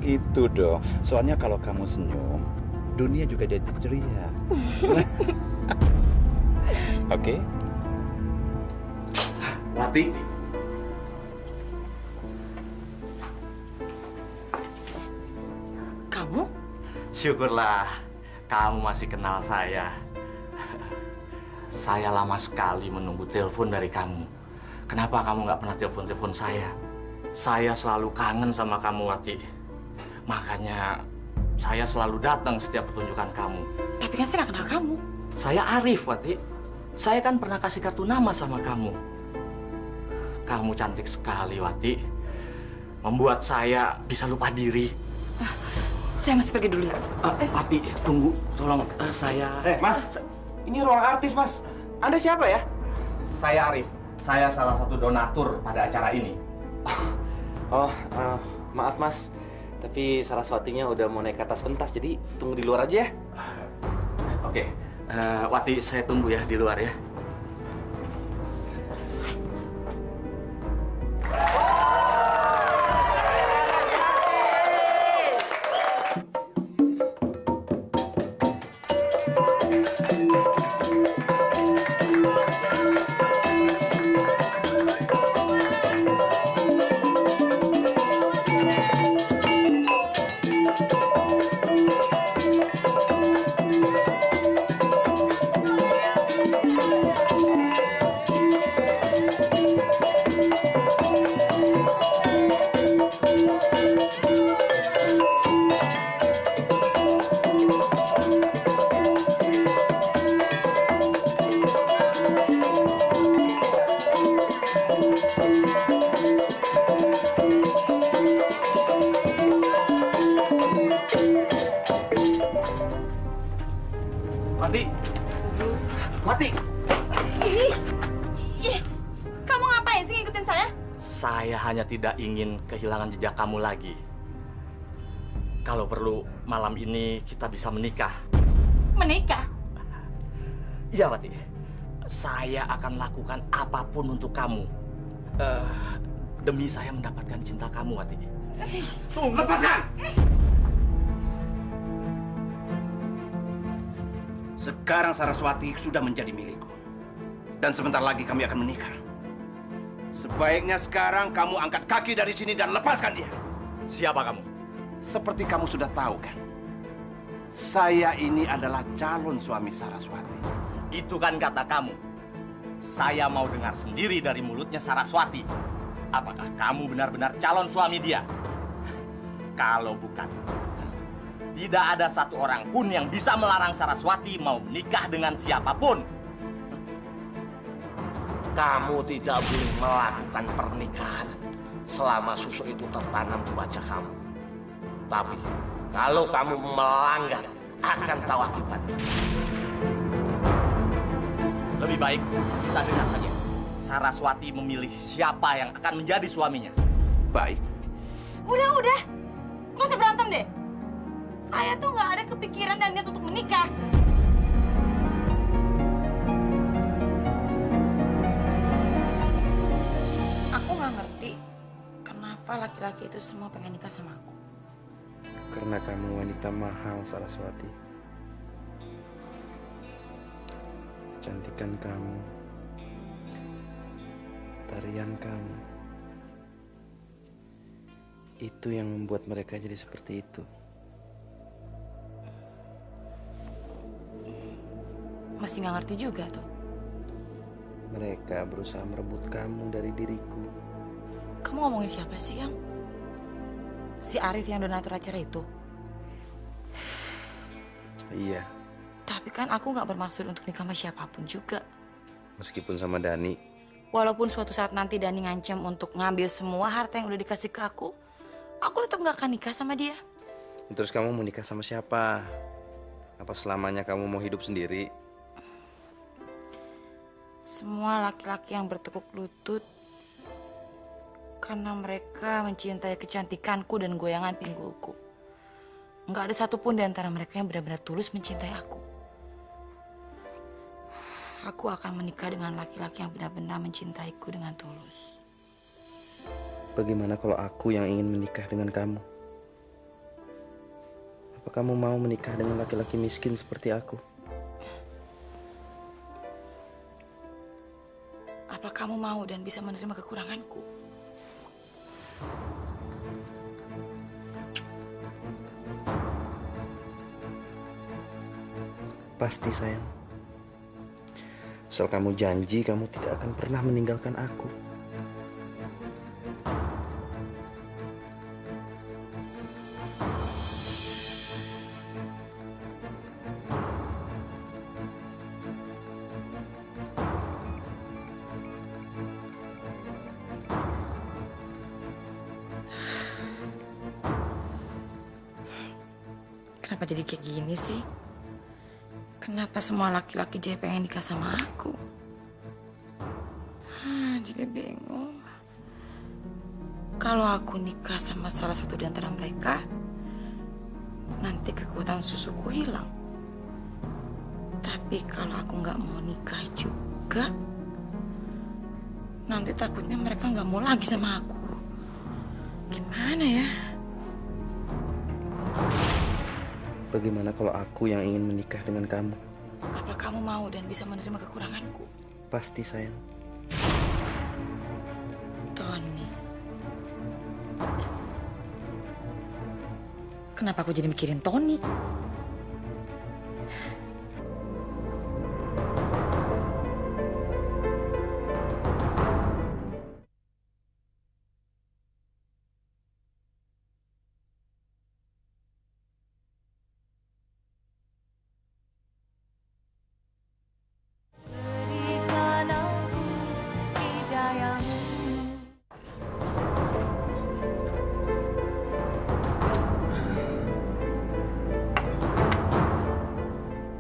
[SPEAKER 12] gitu dong. Soalnya kalau kamu senyum, dunia juga jadi ceria. Oke?
[SPEAKER 9] Wati.
[SPEAKER 3] Kamu?
[SPEAKER 9] Syukurlah kamu masih kenal saya. Saya lama sekali menunggu telepon dari kamu. Kenapa kamu nggak pernah telepon saya? Saya selalu kangen sama kamu, Wati. Makanya saya selalu datang setiap pertunjukan kamu.
[SPEAKER 3] Tapi kan saya nggak kenal kamu.
[SPEAKER 9] Saya Arif, Wati. Saya kan pernah kasih kartu nama sama kamu. Kamu cantik sekali, Wati. Membuat saya bisa lupa diri.
[SPEAKER 3] Saya masih pergi dulu ya.
[SPEAKER 9] Wati, tunggu. Tolong saya...
[SPEAKER 13] Mas. Ini ruang artis, Mas. Anda siapa ya?
[SPEAKER 9] Saya Arif. Saya salah satu donatur pada acara ini.
[SPEAKER 13] Maaf, Mas. Tapi Saraswatinya udah mau naik ke atas pentas, jadi tunggu di luar aja ya.
[SPEAKER 9] Oke. Wati, saya tunggu ya di luar ya. Wati!
[SPEAKER 11] Kamu ngapain sih ngikutin saya?
[SPEAKER 9] Saya hanya tidak ingin kehilangan jejak kamu lagi. Kalau perlu, malam ini kita bisa menikah.
[SPEAKER 11] Menikah?
[SPEAKER 9] Iya, Wati. Saya akan lakukan apapun untuk kamu. Demi saya mendapatkan cinta kamu, Wati.
[SPEAKER 10] Tunggu, lepaskan! Sekarang Saraswati sudah menjadi milikku. Dan sebentar lagi kami akan menikah. Sebaiknya sekarang kamu angkat kaki dari sini dan lepaskan dia.
[SPEAKER 9] Siapa kamu?
[SPEAKER 10] Seperti kamu sudah tahu kan? Saya ini adalah calon suami Saraswati.
[SPEAKER 9] Itu kan kata kamu. Saya mau dengar sendiri dari mulutnya Saraswati. Apakah kamu benar-benar calon suami dia? Kalau bukan, tidak ada satu orang pun yang bisa melarang Saraswati mau menikah dengan siapapun.
[SPEAKER 4] Kamu tidak boleh melakukan pernikahan selama susu itu tertanam di wajah kamu. Tapi kalau kamu melanggar akan tahu akibatnya.
[SPEAKER 13] Lebih baik kita dengar saja. Saraswati memilih siapa yang akan menjadi suaminya.
[SPEAKER 10] Baik.
[SPEAKER 3] Udah. Nggak usah berantem deh. Saya tuh nggak ada kepikiran dan niat untuk menikah. Aku nggak ngerti kenapa laki-laki itu semua pengen nikah sama aku.
[SPEAKER 14] Karena kamu wanita mahal, Saraswati. Kecantikan kamu, tarian kamu, itu yang membuat mereka jadi seperti itu.
[SPEAKER 3] Masih nggak ngerti juga tuh.
[SPEAKER 14] Mereka berusaha merebut kamu dari diriku.
[SPEAKER 3] Kamu ngomongin siapa sih, Yang? Si Arif yang donatur acara itu?
[SPEAKER 14] Iya,
[SPEAKER 3] Tapi kan aku nggak bermaksud untuk nikah sama siapapun juga.
[SPEAKER 14] meskipun sama Dani.
[SPEAKER 3] Walaupun suatu saat nanti Dani ngancam untuk ngambil semua harta yang udah dikasih ke aku tetap nggak akan nikah sama dia.
[SPEAKER 14] Terus kamu mau nikah sama siapa? Apa selamanya kamu mau hidup sendiri?
[SPEAKER 3] Semua laki-laki yang bertekuk lutut karena mereka mencintai kecantikanku dan goyangan pinggulku. Nggak ada satupun di antara mereka yang benar-benar tulus mencintai aku. Aku akan menikah dengan laki-laki yang benar-benar mencintaiku dengan tulus.
[SPEAKER 14] Bagaimana kalau aku yang ingin menikah dengan kamu? Apa kamu mau menikah dengan laki-laki miskin seperti aku?
[SPEAKER 3] Apa kamu mau dan bisa menerima kekuranganku?
[SPEAKER 14] Pasti sayang. Asal kamu janji kamu tidak akan pernah meninggalkan aku.
[SPEAKER 3] Kenapa jadi kayak gini sih? Kenapa semua laki-laki jadi pengen nikah sama aku? Jadi bingung. Kalau aku nikah sama salah satu di antara mereka, nanti kekuatan susuku hilang. Tapi kalau aku nggak mau nikah juga, nanti takutnya mereka nggak mau lagi sama aku. Gimana ya?
[SPEAKER 14] Bagaimana kalau aku yang ingin menikah dengan kamu?
[SPEAKER 3] Apa kamu mau dan bisa menerima kekuranganku?
[SPEAKER 14] Pasti sayang.
[SPEAKER 3] Tony. Kenapa aku jadi mikirin Tony?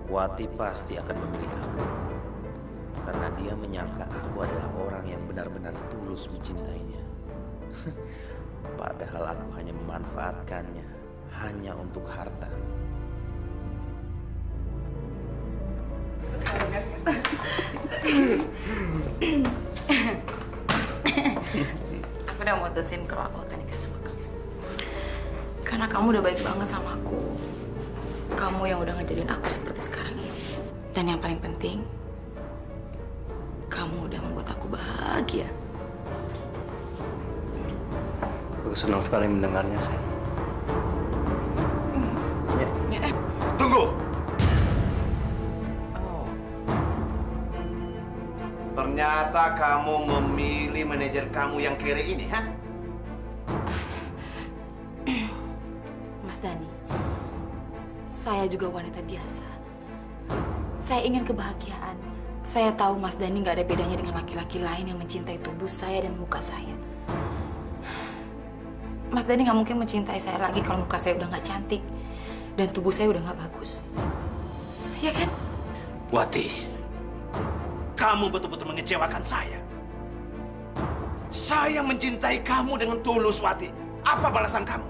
[SPEAKER 9] Wati pasti akan memilih aku. Karena dia menyangka aku adalah orang yang benar-benar tulus mencintainya. Padahal aku hanya memanfaatkannya hanya untuk harta.
[SPEAKER 3] Aku udah mutusin kalau aku akan nikah sama kamu. Karena kamu udah baik banget sama aku. Kamu yang udah ngajarin aku seperti sekarang ini. Dan yang paling penting, kamu udah membuat aku bahagia.
[SPEAKER 14] Aku senang sekali mendengarnya, sayang.
[SPEAKER 10] Tunggu. Ternyata kamu memilih manajer kamu yang kere ini, ha?
[SPEAKER 3] Mas Dani, saya juga wanita biasa. Saya ingin kebahagiaan. Saya tahu Mas Dani nggak ada bedanya dengan laki-laki lain yang mencintai tubuh saya dan muka saya. Mas Dani nggak mungkin mencintai saya lagi kalau muka saya udah nggak cantik. Dan tubuh saya udah nggak bagus. Ya kan?
[SPEAKER 12] Wati, kamu betul-betul mengecewakan saya. Saya mencintai kamu dengan tulus, Wati. Apa balasan kamu?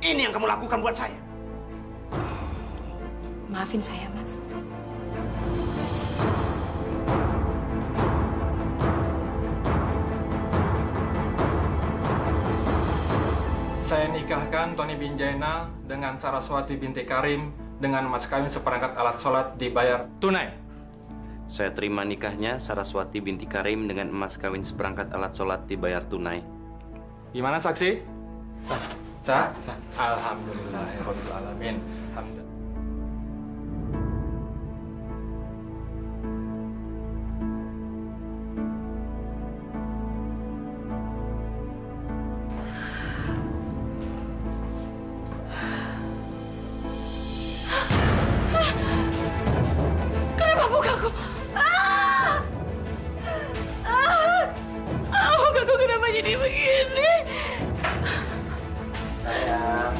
[SPEAKER 12] Ini yang kamu lakukan buat saya.
[SPEAKER 3] Maafin saya, Mas.
[SPEAKER 15] Saya nikahkan Tony Binjainal dengan Saraswati binti Karim dengan mas kawin seperangkat alat sholat dibayar tunai.
[SPEAKER 9] Saya terima nikahnya Saraswati binti Karim dengan emas kawin seperangkat alat sholat dibayar tunai.
[SPEAKER 15] Gimana saksi? Sah. Sah? Sah. Alhamdulillahirabbil alamin. Alhamdulillah.
[SPEAKER 5] Kenapa mukaku? Mukaku kenapa jadi begini?
[SPEAKER 14] Sayang.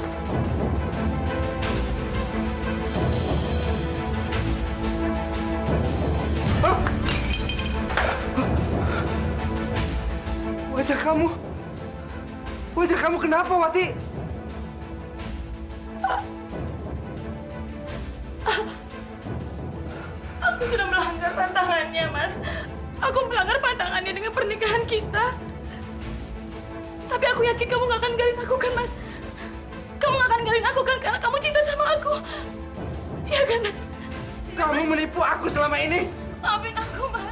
[SPEAKER 8] Wajah kamu kenapa, Wati?
[SPEAKER 5] Aku sudah melanggar pantangannya, Mas. Aku melanggar pantangannya dengan pernikahan kita. Tapi aku yakin kamu gak akan ninggalin aku kan, Mas? Kamu gak akan ninggalin aku kan karena kamu cinta sama aku. Iya kan, Mas?
[SPEAKER 8] Kamu menipu aku selama ini.
[SPEAKER 5] Maafin aku, Mas.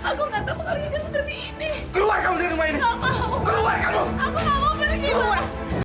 [SPEAKER 5] Aku gak tahu pengaruhnya seperti ini.
[SPEAKER 8] Keluar kamu dari rumah ini.
[SPEAKER 5] Gak mau.
[SPEAKER 8] Keluar kamu.
[SPEAKER 5] Aku gak mau pergi, Mas.